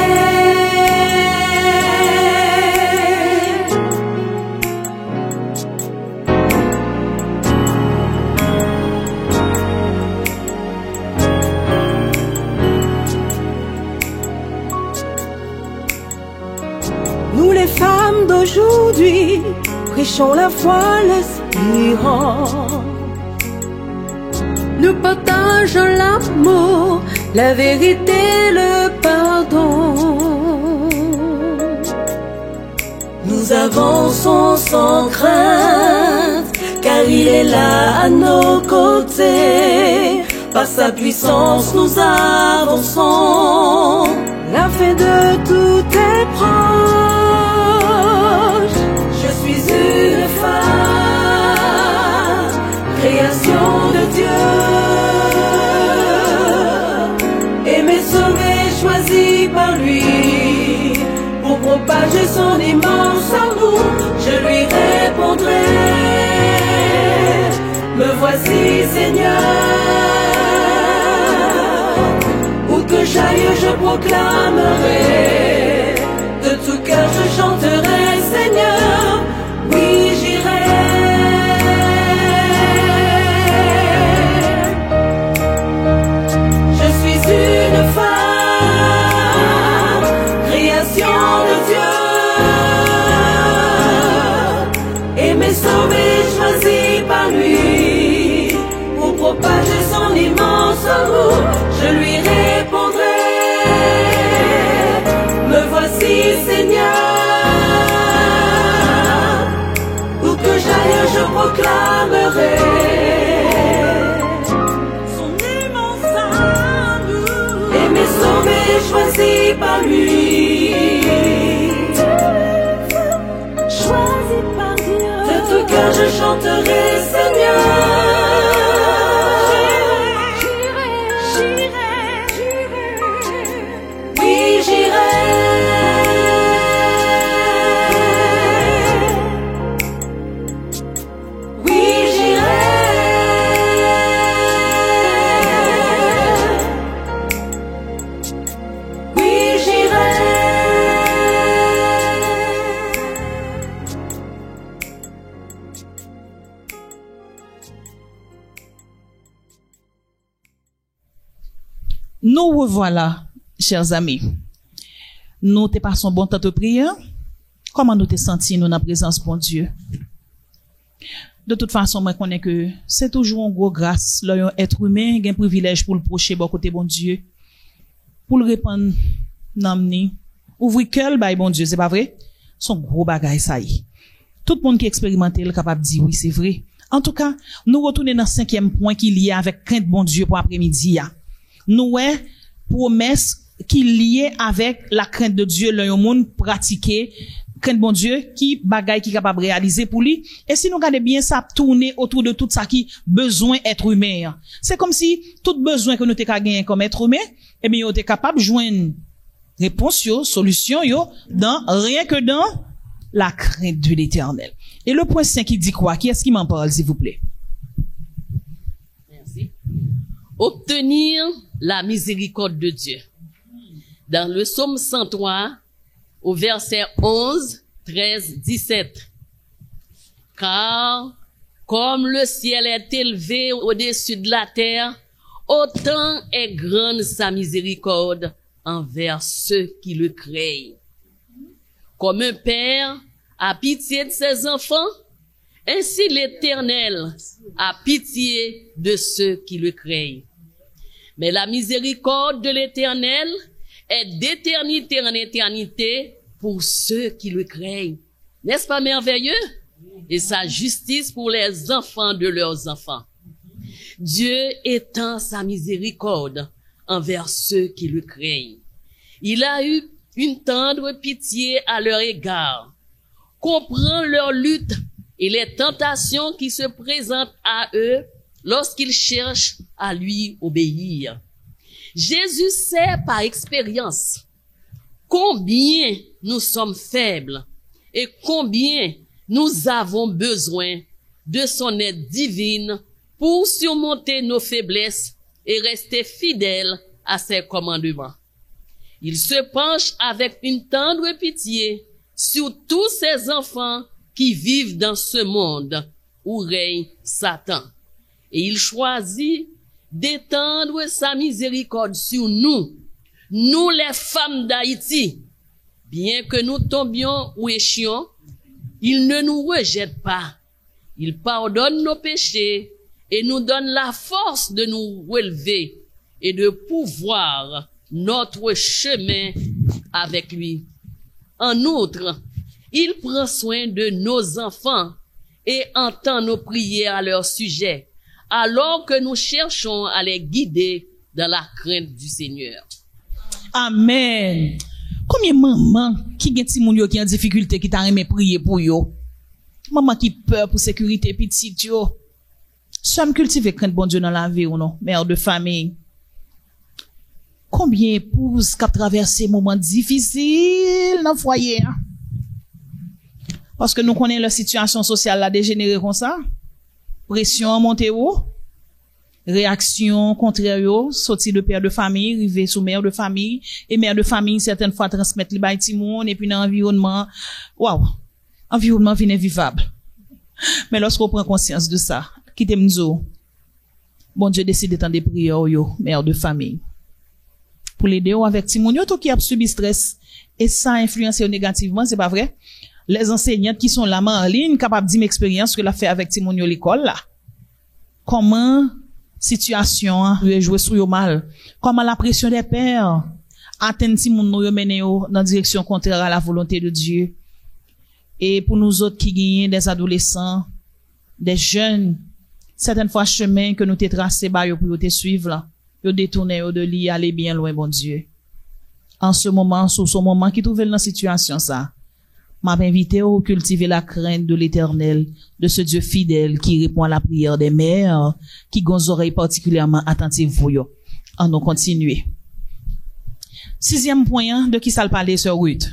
Nous les femmes d'aujourd'hui prêchons la foi, l'espérance. Nous partageons l'amour, la vérité, le pardon. Nous avançons sans crainte, car il est là à nos côtés. Par sa puissance nous avançons, la fin de tout est proche. Je suis une femme, création de Dieu, aimée, sauvée, choisie par lui. Pour propager son immense amour, je lui répondrai: me voici Seigneur. Où que j'aille, je proclamerai, de tout cœur je chanterai: Seigneur, oui j'irai. Je suis une femme, création de Dieu, aimée, sauvée, choisie par lui. Pour propager son immense amour, je lui répondrai: me voici Seigneur. Où que j'aille, je proclamerai son immense amour, aimé, sauvé, choisi par lui. Choisi par Dieu, de tout cœur je chanterai: Seigneur. Nous revoilà, chers amis. Nous te passons bon temps de prière. Comment nous te senti nous dans la présence de bon Dieu? De toute façon, moi, je connais que c'est toujours une grosse grâce. L'un être humain a un privilège pour le procher bon côté bon Dieu. Pour le répandre, n'amener, ouvrir cœur, bah, bon Dieu, c'est pas vrai? Son gros bagage, ça y est. Tout le monde qui expérimente est capable de dire oui, c'est vrai. En tout cas, nous retournons dans le 5e point qui est lié avec crainte bon Dieu pour après-midi. Nous, promesse qui est liée avec la crainte de Dieu, le monde pratiquer crainte bon Dieu, qui bagaille qui capable de réaliser pour lui. Et si nous regardons bien, ça tourne autour de tout ça qui besoin être humain. C'est comme si tout besoin que nous t'es gagné comme être humain, eh bien, on est capable de joindre réponse yo, solution yo, dans, rien que dans la crainte de l'Éternel. Et le point 5, il dit quoi? Qui est-ce qui m'en parle, s'il vous plaît? Merci. Obtenir la miséricorde de Dieu. Dans le psaume 103, au verset 11, 13, 17. Car, comme le ciel est élevé au-dessus de la terre, autant est grande sa miséricorde envers ceux qui le craignent. Comme un père a pitié de ses enfants, ainsi l'Éternel a pitié de ceux qui le craignent. Mais la miséricorde de l'Éternel est d'éternité en éternité pour ceux qui le craignent. N'est-ce pas merveilleux? Et sa justice pour les enfants de leurs enfants. Dieu étend sa miséricorde envers ceux qui le craignent. Il a eu une tendre pitié à leur égard, comprend leur lutte et les tentations qui se présentent à eux lorsqu'ils cherchent à lui obéir. Jésus sait par expérience combien nous sommes faibles et combien nous avons besoin de son aide divine pour surmonter nos faiblesses et rester fidèles à ses commandements. Il se penche avec une tendre pitié sur tous ces enfants qui vivent dans ce monde où règne Satan. Et il choisit d'étendre sa miséricorde sur nous, nous les femmes d'Haïti. Bien que nous tombions ou échions, il ne nous rejette pas. Il pardonne nos péchés et nous donne la force de nous relever et de pourvoir notre chemin avec lui. En outre, il prend soin de nos enfants et entend nos prières à leur sujet, alors que nous cherchons à les guider dans la crainte du Seigneur. Amen. Combien de mamans qui gen ti moun yo qui en difficulté qui t'a aimé prier pour yo? Maman qui peur pour sécurité petite yo. Somme cultiver crainte bon Dieu dans la vie ou non, mère de famille. Combien épouses qui traversé moments difficiles dans le foyer? Hein? Parce que nous connaissons la situation sociale là dégénérée comme ça. Pression montée haut. Réaction contraire yo, sorti de père de famille, rivé sous mère de famille, et mère de famille certaines fois transmettre li bay ti moun, et puis dans l'environnement, waouh, environnement vient vivable. Mais lorsqu'on prend conscience de ça, quittez m'zo, bon Dieu décide d'étendre des prières yo, mère de famille. Pour l'aider avec ti moun yo tout qui a subi stress, et ça influence négativement, c'est pas vrai? Les enseignantes qui sont là en ligne, capables de dire expérience que l'a fait avec ti moun yo l'école là. Comment situation jouer sur yo mal, comment la pression des pères atteint si moun yo mène yo dans direction contraire à la volonté de Dieu. Et pour nous autres qui gagnent des adolescents, des jeunes, certaines fois chemin que nous t'ai tracé ba yo pour te suivre là, yo détourner yo de li aller bien loin bon Dieu. En ce moment, sous ce moment qui trouve dans situation ça, m'a invité à cultiver la crainte de l'Éternel, de ce Dieu fidèle qui répond à la prière des mères, qui gonze oreilles particulièrement attentives pour yo. En nous continuer. 6e point, de qui ça le parlait, Sœur Ruth?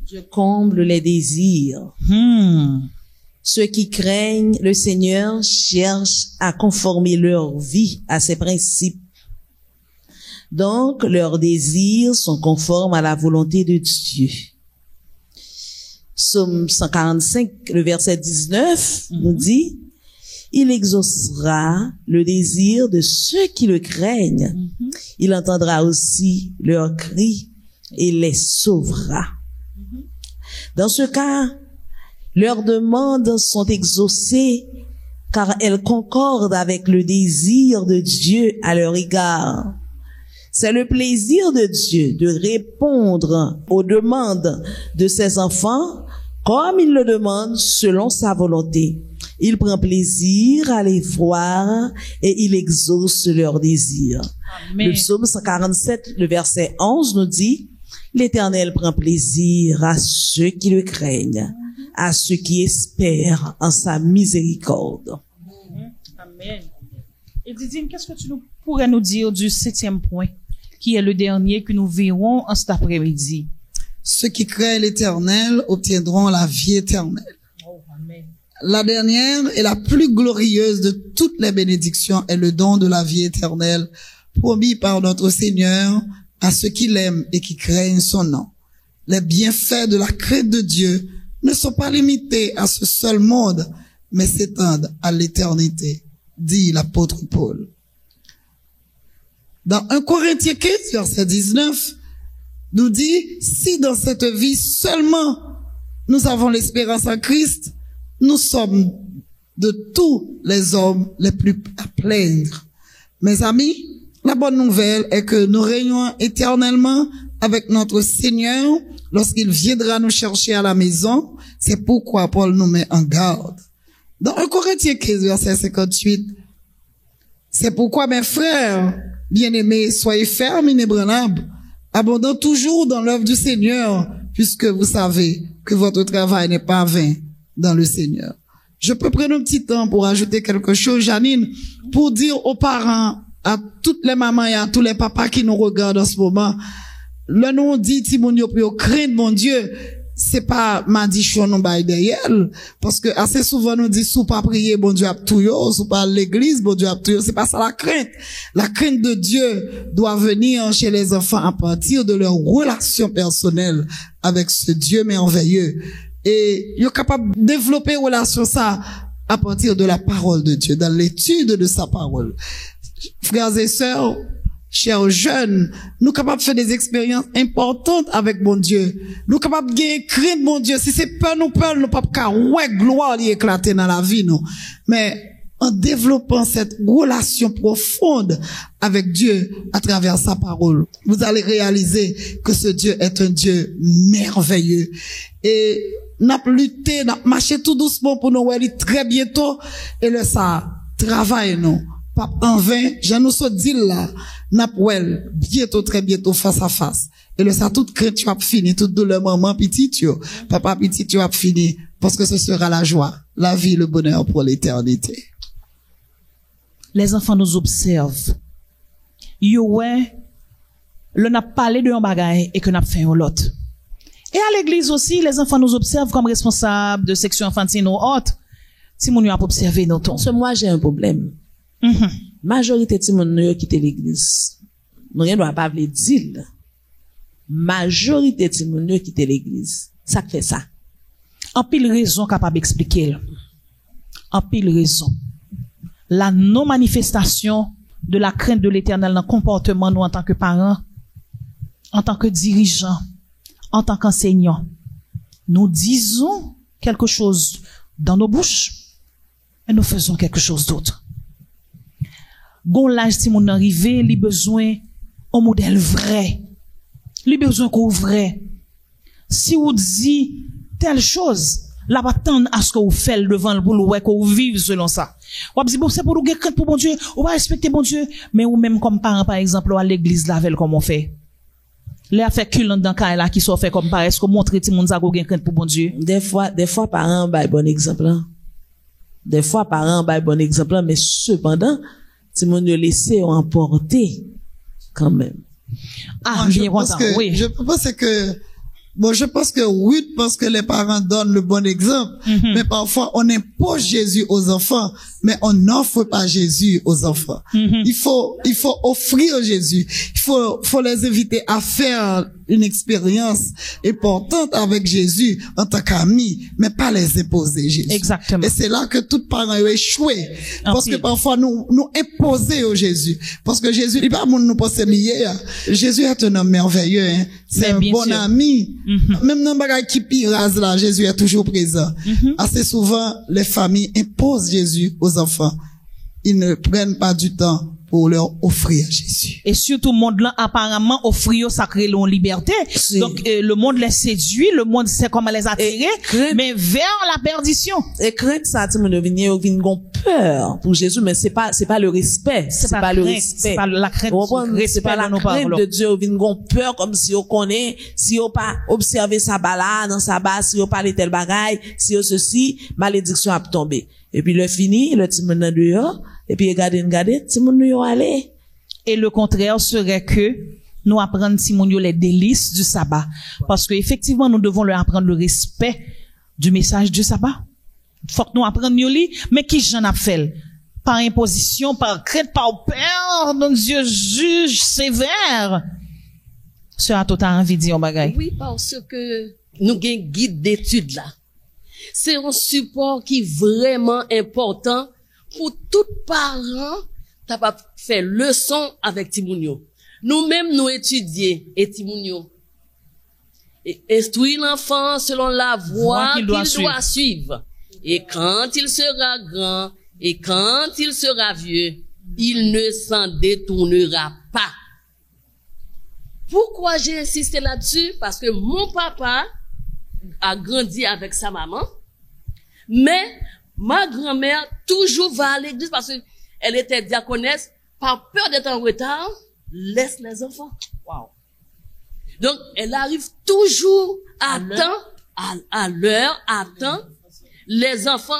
Je comble les désirs. Ceux qui craignent le Seigneur cherchent à conformer leur vie à ses principes. Donc, leurs désirs sont conformes à la volonté de Dieu. Psaume 145, le verset 19, nous dit, il exaucera le désir de ceux qui le craignent. Il entendra aussi leurs cris et les sauvera. Dans ce cas, leurs demandes sont exaucées car elles concordent avec le désir de Dieu à leur égard. C'est le plaisir de Dieu de répondre aux demandes de ses enfants comme il le demande selon sa volonté. Il prend plaisir à les voir et il exauce leurs désirs. Amen. Le psaume 147, le verset 11 nous dit, L'Éternel prend plaisir à ceux qui le craignent, à ceux qui espèrent en sa miséricorde. Amen. Et Didine, qu'est-ce que tu pourrais nous dire du 7e point, qui est le dernier que nous verrons en cet après-midi? Ceux qui craignent l'Éternel obtiendront la vie éternelle. Oh, amen. La dernière et la plus glorieuse de toutes les bénédictions est le don de la vie éternelle promis par notre Seigneur à ceux qui l'aiment et qui craignent son nom. Les bienfaits de la crainte de Dieu ne sont pas limités à ce seul monde, mais s'étendent à l'éternité, dit l'apôtre Paul. Dans 1 Corinthiens 15, verset 19, nous dit, si dans cette vie seulement nous avons l'espérance en Christ, nous sommes de tous les hommes les plus à plaindre. Mes amis, la bonne nouvelle est que nous régnons éternellement avec notre Seigneur lorsqu'il viendra nous chercher à la maison. C'est pourquoi Paul nous met en garde. Dans 1 Corinthiens 15, verset 58, c'est pourquoi mes frères, bien-aimés, soyez fermes, inébranlables, abondant toujours dans l'œuvre du Seigneur, puisque vous savez que votre travail n'est pas vain dans le Seigneur. Je peux prendre un petit temps pour ajouter quelque chose, Janine, pour dire aux parents, à toutes les mamans et à tous les papas qui nous regardent en ce moment, le nom dit, Timonio, pour craindre mon Dieu, c'est pas madichon non bail derrière, parce que assez souvent nous dit, sous pas prier, bon Dieu a tout yo, sous pas l'église, bon Dieu a tout yo, c'est pas ça la crainte. La crainte de Dieu doit venir chez les enfants à partir de leur relation personnelle avec ce Dieu merveilleux. Et ils sont capables de développer une relation ça à partir de la parole de Dieu, dans l'étude de sa parole. Frères et sœurs, chers jeunes, nous sommes capables de faire des expériences importantes avec mon Dieu. Nous sommes capables de gagner crainte mon Dieu. Si c'est peur, nous ne pouvons pas ouais gloire y éclater dans la vie, nous. Mais en développant cette relation profonde avec Dieu à travers sa parole, vous allez réaliser que ce Dieu est un Dieu merveilleux. Et n'a lutté, n'a marché tout doucement pour nous aller très bientôt. Et le ça, travaille nous. Pas en vain, je nous so dit là, n'a bientôt, très bientôt, face à face. Et le ça, toute crainte, tu vas finir, toute douleur, maman, petit, papa, petit, tu vas finir, parce que ce sera la joie, la vie, le bonheur pour l'éternité. Les enfants nous observent. Yo, ouais, le n'a parlé de un bagay et que n'a fait un l'autre. Et à l'église aussi, les enfants nous observent comme responsables de section infantile ou autre. Si mon a observé nos tons. Parce que moi, j'ai un problème. Majorité de mon qui quitté l'église. Nous ne doit pas le dire. Majorité de mon qui quitté l'église. Ça fait ça. En pile raison capable d'expliquer. En pile raison. La non-manifestation de la crainte de l'Éternel dans le comportement nous en tant que parents, en tant que dirigeants, en tant qu'enseignants. Nous disons quelque chose dans nos bouches et nous faisons quelque chose d'autre. Gon l'âge si mon arrivé, li besoin un modèle vrai. Li besoin qu'on vrai. Si vous dit telle chose, la va tendre à ce que vous faites devant le boulot, que vous vivez selon ça. Ou dit bon, c'est pour nous craindre pour bon Dieu, on va respecter bon Dieu, mais ou même comme parents, par exemple, à l'église, la veille, comme on fait. Les affaires culent dans cas là, qui sont fait comme par est-ce que montrer tout le monde ça qu'on crainte pour bon Dieu. Des fois, parents, bah, bon exemple, Des fois, parents, bah, bon exemple, mais cependant, si mon Dieu laissé emporter, quand même. Ah, je pense que oui, parce que les parents donnent le bon exemple, mais parfois on impose Jésus aux enfants, mais on n'offre pas Jésus aux enfants. Il faut offrir Jésus. Il faut les inviter à faire une expérience importante avec Jésus en tant qu'amis, mais pas les imposer Jésus. Exactement. Et c'est là que tout parent est échoué. Parce que parfois nous imposer au Jésus. Parce que Jésus, il pas nous penser lié. Jésus est un homme merveilleux, hein. C'est un bon ami. Même dans bagaille qui pirase là, Jésus est toujours présent. Assez souvent, les familles imposent Jésus aux enfants. Ils ne prennent pas du temps pour leur offrir Jésus. Et surtout, le monde là, apparemment, offrir sacré leur liberté. Donc, le monde les séduit, le monde sait comment les attirer, mais vers la perdition. Et crainte ça, tu me deviens, gon peur pour Jésus, mais c'est pas le respect. C'est pas le respect. C'est pas la crainte. C'est pas la crainte de Dieu. Vin gon peur comme si on connaît, si on pas observé sa bala dans sa base, si on parle tel bagaille, si on ceci, malédiction a tombé. Et puis le fini, le petit monde dehors, et puis regardez, petit monde yo aller. Et le contraire serait que nous apprendre Simonio les délices du sabbat. Parce que effectivement, nous devons leur apprendre le respect du message du sabbat. Faut que nous apprenions yoli, mais qui j'en a fait? Par imposition, par crainte, par peur, donc Dieu juge sévère. Sœur Ato, t'as envie de dire un bagay? Oui, parce que nous avons un guide d'études là. C'est un support qui est vraiment important pour tout parent qui a fait leçon avec Timounio. Nous-mêmes, nous étudions et Timounio. Instruire l'enfant selon la voie qu'il doit suivre. Et quand il sera grand, et quand il sera vieux, il ne s'en détournera pas. Pourquoi j'ai insisté là-dessus? Parce que mon papa a grandi avec sa maman, mais ma grand-mère toujours va à l'église parce qu'elle était diaconesse, par peur d'être en retard, laisse les enfants. Wow. Donc, elle arrive toujours à temps, à l'heure, à temps. Les enfants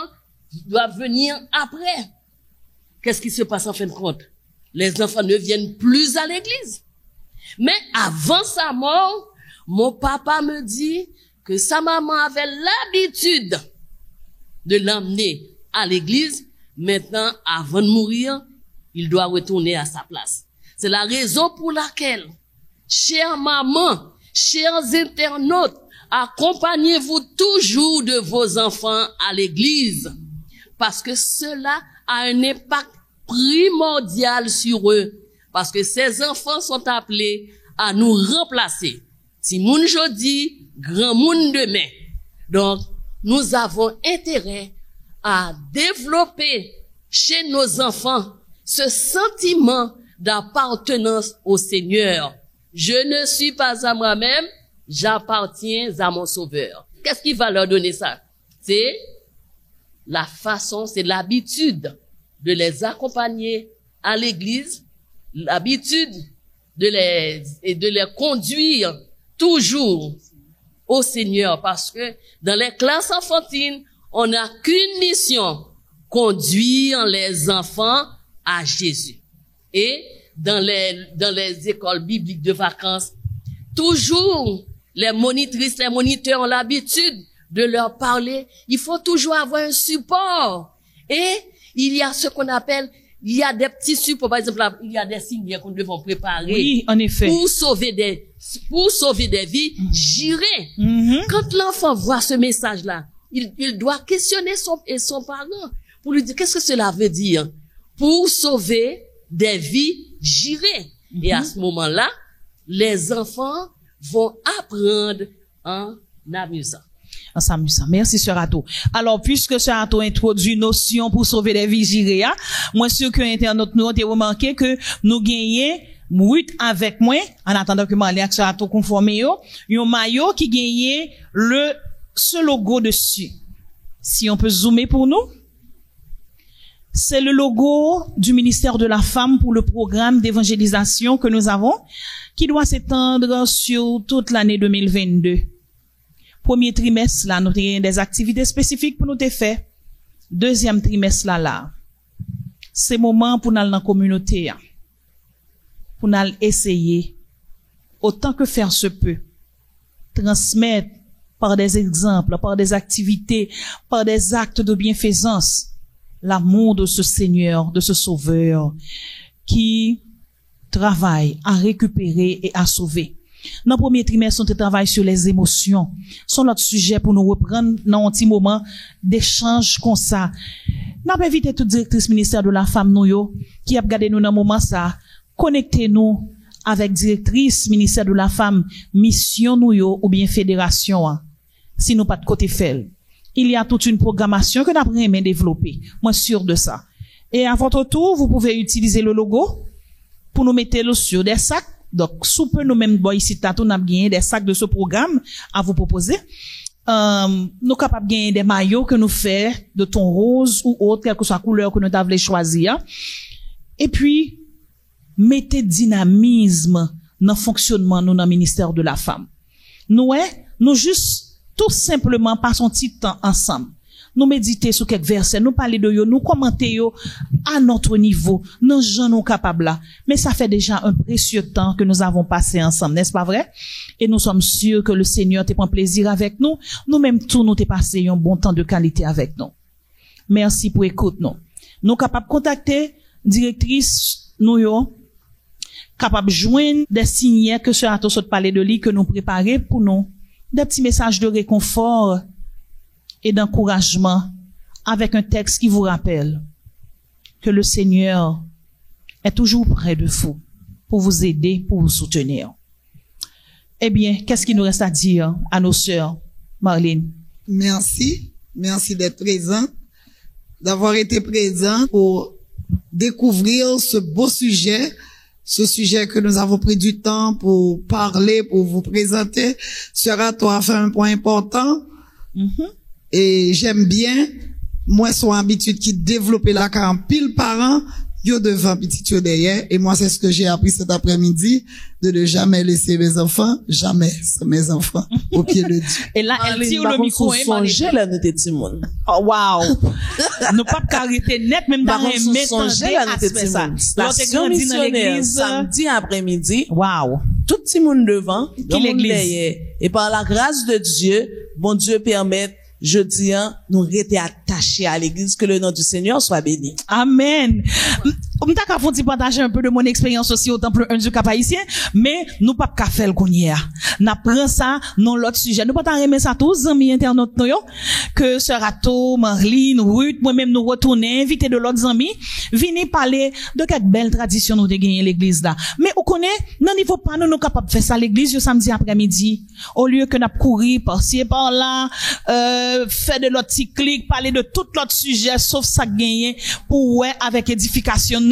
doivent venir après. Qu'est-ce qui se passe en fin de compte? Les enfants ne viennent plus à l'église. Mais avant sa mort, mon papa me dit que sa maman avait l'habitude de l'emmener à l'église. Maintenant, avant de mourir, il doit retourner à sa place. C'est la raison pour laquelle, chère maman, chers internautes, accompagnez-vous toujours de vos enfants à l'église, parce que cela a un impact primordial sur eux, parce que ces enfants sont appelés à nous remplacer. Si moun jodi, grand moun demain. Donc, nous avons intérêt à développer chez nos enfants ce sentiment d'appartenance au Seigneur. Je ne suis pas à moi-même, j'appartiens à mon Sauveur. Qu'est-ce qui va leur donner ça? C'est la façon, c'est l'habitude de les accompagner à l'église, l'habitude de les conduire toujours au Seigneur, parce que dans les classes enfantines, on n'a qu'une mission, conduire les enfants à Jésus. Et dans les écoles bibliques de vacances, toujours les monitrices, les moniteurs ont l'habitude de leur parler. Il faut toujours avoir un support. Et il y a ce qu'on appelle, il y a des petits supports. Par exemple, il y a des signes qu'on devons préparer. Oui, en effet. Pour sauver des vies, j'irai. Quand l'enfant voit ce message-là, il doit questionner son parent pour lui dire qu'est-ce que cela veut dire. Pour sauver des vies, j'irai. Et à ce moment-là, les enfants vont apprendre en amusant. En s'amusant. Merci, Sœur Ato. Alors, puisque Sœur Ato introduit notion pour sauver des vies, j'irai, moi, sûr que internaute nous ont remarqué que nous gagnons, oui, avec moi, en attendant que moi, Sœur Ato conforme un maillot qui gagnait ce logo dessus. Si on peut zoomer pour nous. C'est le logo du ministère de la Femme pour le programme d'évangélisation que nous avons, qui doit s'étendre sur toute l'année 2022. Premier trimestre, là, nous avons des activités spécifiques pour nous faire. Deuxième trimestre, là, c'est moment pour nous dans la communauté, pour nous essayer, autant que faire se peut, transmettre par des exemples, par des activités, par des actes de bienfaisance, l'amour de ce Seigneur, de ce Sauveur, qui travaille à récupérer et à sauver. Dans le premier trimestre, on travaille sur les émotions. C'est notre sujet pour nous reprendre dans un petit moment d'échange comme ça. N'a pas invité toute directrice ministère de la femme, nous, qui a regardé nous dans un moment ça. Connectez-nous avec directrice ministère de la femme, mission nous, ou bien fédération, si nous pas de côté fait. Il y a toute une programmation que nous avons développer. Moi, sûr de ça. Et à votre tour, vous pouvez utiliser le logo pour nous mettre sur des sacs. Donc, sous peu, nous-mêmes, ici, nous avons des sacs de ce programme à vous proposer. nous capables de gagner des maillots que nous faisons de ton rose ou autre, quelle que soit la couleur que nous avons choisir. Et puis, mettez dynamisme dans le fonctionnement nous dans le ministère de la femme. Nous juste tout simplement passons un petit temps ensemble. Nous méditer sur quelques versets, nous parler de yo, nous commenter yo à notre niveau, nous gens nous capables là. Mais ça fait déjà un précieux temps que nous avons passé ensemble, n'est-ce pas vrai? Et nous sommes sûrs que le Seigneur te prend plaisir avec nous. Nous-mêmes tous nous t'es passé un bon temps de qualité avec nous. Merci pour écoute nous. Nous capables de contacter directrice nous yo, capable de joindre des signes que ce atos de parler de lui que nous préparer pour nous, des petits messages de réconfort et d'encouragement avec un texte qui vous rappelle que le Seigneur est toujours près de vous pour vous aider, pour vous soutenir. Eh bien, qu'est-ce qu'il nous reste à dire à nos sœurs, Marlene? Merci. Merci d'être présent, d'avoir été présent pour découvrir ce beau sujet, ce sujet que nous avons pris du temps pour parler, pour vous présenter. Sœur Ato a fait un point important. Et j'aime bien, moi, son habitude qui développe la car en pile parents, yo devant petit yo derrière. Et moi, c'est ce que j'ai appris cet après-midi, de ne jamais laisser mes enfants au pied de Dieu. Et là, elle tire le micro, songer là, nous t'es Timon. Oh, wow. Nous pas carité net, même dans les songer là, nous t'es Timon. La sœur missionnaire, samedi après-midi. Wow. Tout le monde devant, qui l'église. Et par la grâce de Dieu, bon Dieu permet, je dis, nous rester attachés à l'église, que le nom du Seigneur soit béni. Amen. M'ta ka font partager un peu de mon expérience aussi au temple 1 du Cap Haïtien, mais nous pas ka faire qu'on y a. N'a prend ça non l'autre sujet. Nous pas t'en remettre ça tous amis internautes nous yo que sœur Ato, Marlene, Ruth, moi-même nous retourner inviter de l'autre amis, venir parler de quelques belles traditions nous de gagner l'église là. Mais on connaît non il faut pas nous capable faire ça l'église le samedi après-midi au lieu que n'a courir par-ci et par-là faire de l'autre cyclique, parler de tout l'autre sujet sauf ça gagner pour ouais avec édification.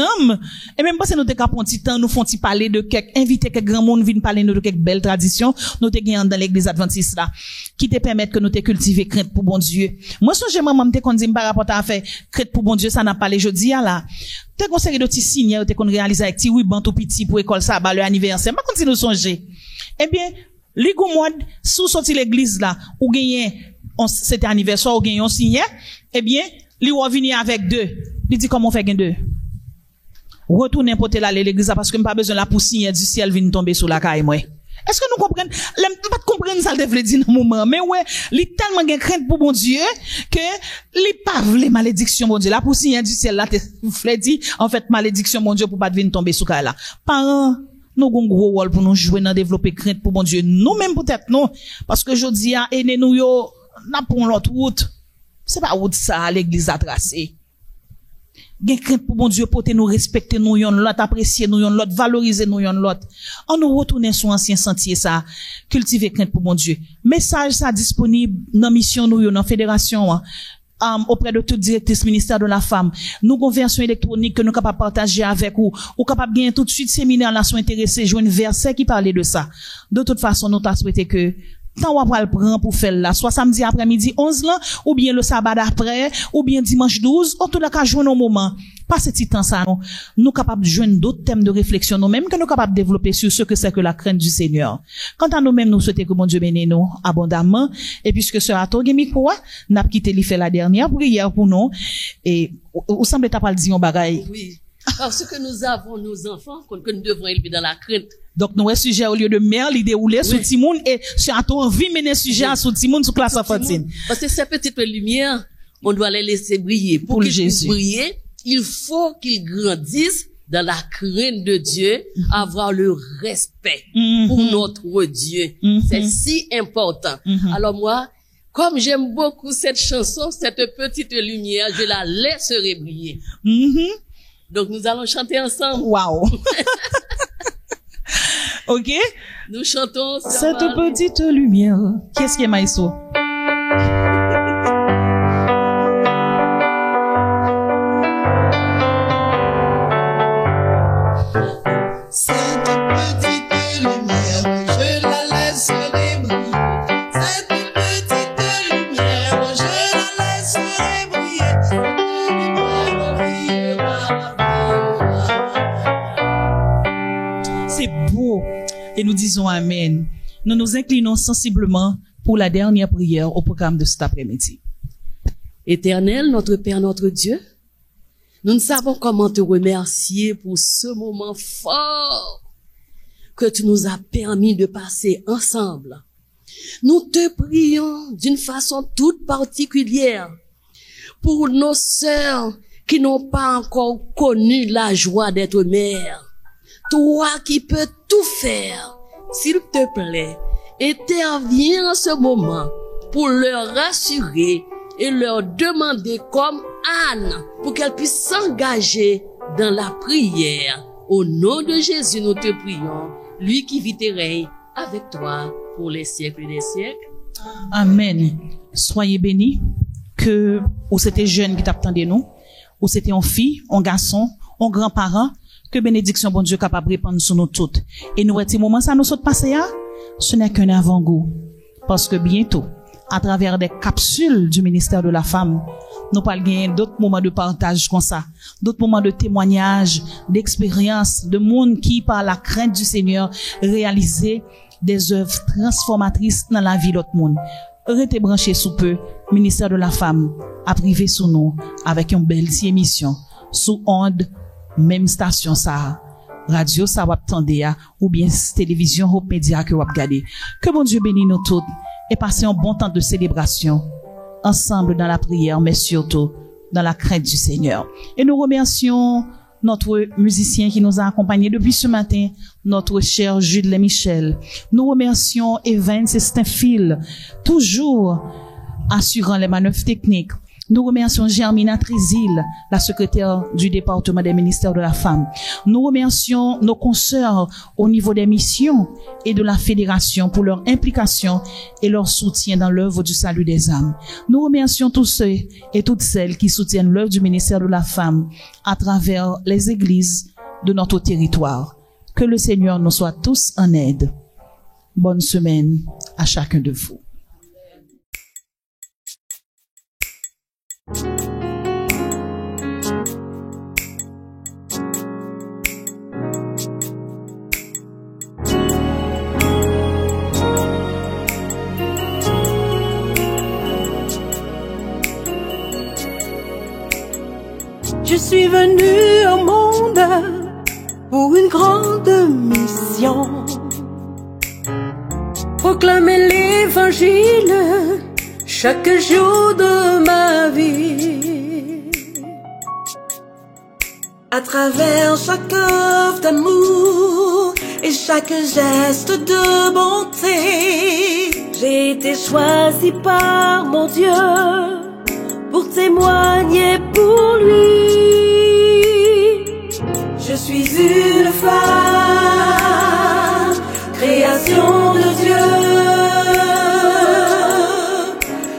Et même parce que nous te capons petit temps, nous font parler de quelques, inviter quelques grands monde viennent parler de quelques belles traditions, nous te gagnons dans l'église adventiste là, qui te permettent que nous te cultiver crainte pour bon Dieu. Moi, ce que j'ai maman te qu'on dit par rapport à faire crainte pour bon Dieu, ça n'a pas les jeudi là. Te conseillé de petits signes, te qu'on réalise avec petit ruban tout petit pour école ça, le anniversaire. Ma continue songer. Eh bien, les gommodes, sous sorti l'église là, ou gagner, c'était anniversaire, ou gagner un signe, eh bien, lui ou venir avec deux. Il dit comment on fait gain deux? Retourner porter là l'église parce que m'pas besoin la poussière du ciel vient tomber sur la caille moi. Est-ce que nous comprenons pas comprendre ça le veut dire dans moment mais ouais, li tellement gain crainte pour bon Dieu que li pas les malédictions bon Dieu la poussière du ciel là te veut dire en fait malédiction mon Dieu pour pas venir tomber sur caille là. Parents nous avons un gros rôle pour nous jouer dans développer crainte pour bon Dieu. Nous même peut-être non parce que jodi a aîné nous yo n'a pour l'autre route. C'est pas route ça l'église a tracé. Gen crainte pour bon Dieu pour nous respecter nous yon l'autre apprécier nous yon l'autre valoriser nous yon l'autre on nous retourner sur ancien sentier ça cultiver crainte pour bon Dieu message ça disponible dans mission nous yon dans fédération auprès de toute directrice ministère de la femme nous avons version électronique que nous capable partager avec ou capable gagner tout de suite séminaire là sont intéressés joindre verset qui parlait de ça de toute façon nous t'a souhaité que tant on va le prendre pour faire là, soit samedi après-midi 11 là, ou bien le sabbat après, ou bien dimanche 12, ou tout le cas joindre au moment. Pas ce petit temps ça, non. Nous capables de joindre d'autres thèmes de réflexion, nous-mêmes que nous capables de développer sur ce que c'est que la crainte du Seigneur. Quant à nous-mêmes, nous souhaitons que mon Dieu bénisse nous abondamment, et puisque Sœur Ato micro, n'a quitté lui fait la dernière prière pour nous, et, ou semble t'as pas le dire un bagaille. Oui. Parce que nous avons nos enfants, que nous devons élever dans la crainte. Donc, nous, sujet, au lieu de mer, l'idée dérouler sous Timoun, et sur Ato, envie mener sujet sous Timoun, sous classe enfantine. Parce que ces petites lumières, on doit les laisser briller. Pour qu'ils puissent briller, il faut qu'ils grandissent dans la crainte de Dieu, avoir le respect pour notre Dieu. C'est si important. Alors moi, comme j'aime beaucoup cette chanson, cette petite lumière, je la laisserai briller. Donc nous allons chanter ensemble. Wow. OK? Nous chantons cette petite lumière. Qu'est-ce qui est Maïso? Cette petite lumière, je la laisserai briller. Cette petite Et nous disons Amen. Nous nous inclinons sensiblement pour la dernière prière au programme de cet après-midi. Éternel, notre Père, notre Dieu, nous ne savons comment te remercier pour ce moment fort que tu nous as permis de passer ensemble. Nous te prions d'une façon toute particulière pour nos sœurs qui n'ont pas encore connu la joie d'être mères. Toi qui peux tout faire, s'il te plaît, interviens en ce moment pour leur rassurer et leur demander comme Anne pour qu'elles puissent s'engager dans la prière. Au nom de Jésus, nous te prions, lui qui vit et règne avec toi pour les siècles des siècles. Amen. Soyez bénis que ou c'était jeune qui t'attendait nous, ou c'était en fille, en garçon, en grand-parent, que bénédiction bon Dieu capable de répandre sur nous toutes. Et nous, à ce moment, ça nous saute passer là, ce n'est qu'un avant-goût. Parce que bientôt, à travers des capsules du ministère de la femme, nous parlons gagner d'autres moments de partage comme ça, d'autres moments de témoignage, d'expérience, de monde qui, par la crainte du Seigneur, réaliser des œuvres transformatrices dans la vie de l'autre monde. Restez branchés sous peu, ministère de la femme, à privé sous nous, avec une belle émission, sous onde, même station ça, radio ça va attendre, ou bien télévision ou média que vous regardez. Que bon Dieu bénisse nous toutes et passez un bon temps de célébration ensemble dans la prière, mais surtout dans la crainte du Seigneur. Et nous remercions notre musicien qui nous a accompagnés depuis ce matin, notre cher Jules Michel. Nous remercions Evans et Steinfil, toujours assurant les manœuvres techniques. Nous remercions Germina Trésil, la secrétaire du département des ministères de la femme. Nous remercions nos consoeurs au niveau des missions et de la fédération pour leur implication et leur soutien dans l'œuvre du salut des âmes. Nous remercions tous ceux et toutes celles qui soutiennent l'œuvre du ministère de la femme à travers les églises de notre territoire. Que le Seigneur nous soit tous en aide. Bonne semaine à chacun de vous. Je suis venu au monde pour une grande mission. Proclamer l'évangile chaque jour de ma vie. À travers chaque œuvre d'amour et chaque geste de bonté, j'ai été choisi par mon Dieu pour témoigner pour lui. Je suis une femme, création de Dieu,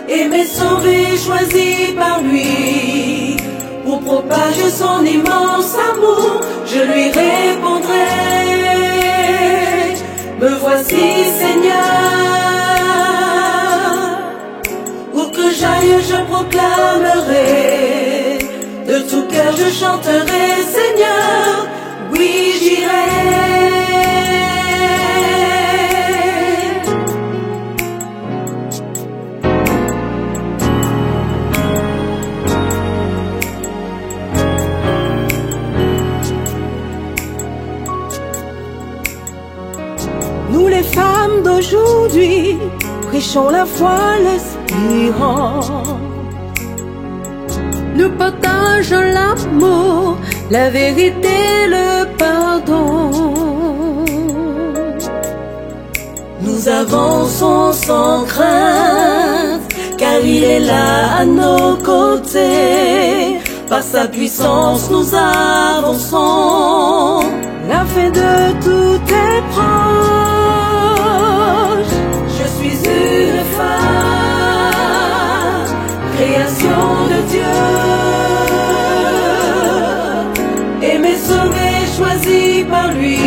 aimée, sauvée, choisie par lui. Pour propager son immense amour, je lui répondrai: me voici Seigneur. Où que j'aille, je proclamerai, de tout cœur je chanterai: Seigneur, oui j'irai. Nous les femmes d'aujourd'hui prêchons la foi, l'espérance. Nous partageons l'amour, la vérité, le pardon. Nous avançons sans crainte, car il est là à nos côtés. Par sa puissance nous avançons, la fin de tout est proche. Je suis une femme, création de Dieu, aimée, sauvée, choisie par lui.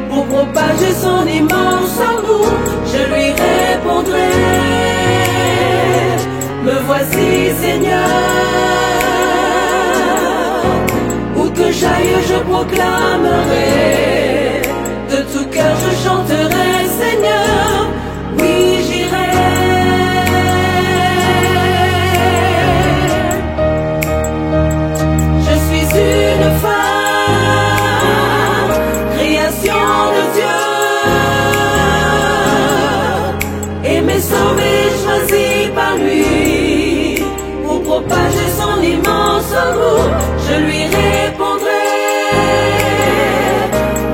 Pour propager son immense amour, je lui répondrai: me voici Seigneur. Où que j'aille, je proclamerai, de tout cœur cœur je chanterai, Seigneur, oui j'irai. Je suis une femme, création de Dieu, aimée, sauvée, choisie par lui, pour propager son immense amour, je lui répondrai,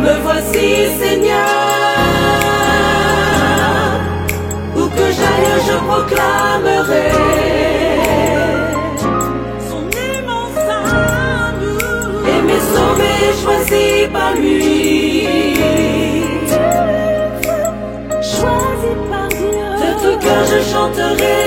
me voici Seigneur, où que j'aille je proclamerai son immense amour, aimé, sauvé, choisi par lui, choisi par Dieu, de tout cœur je chanterai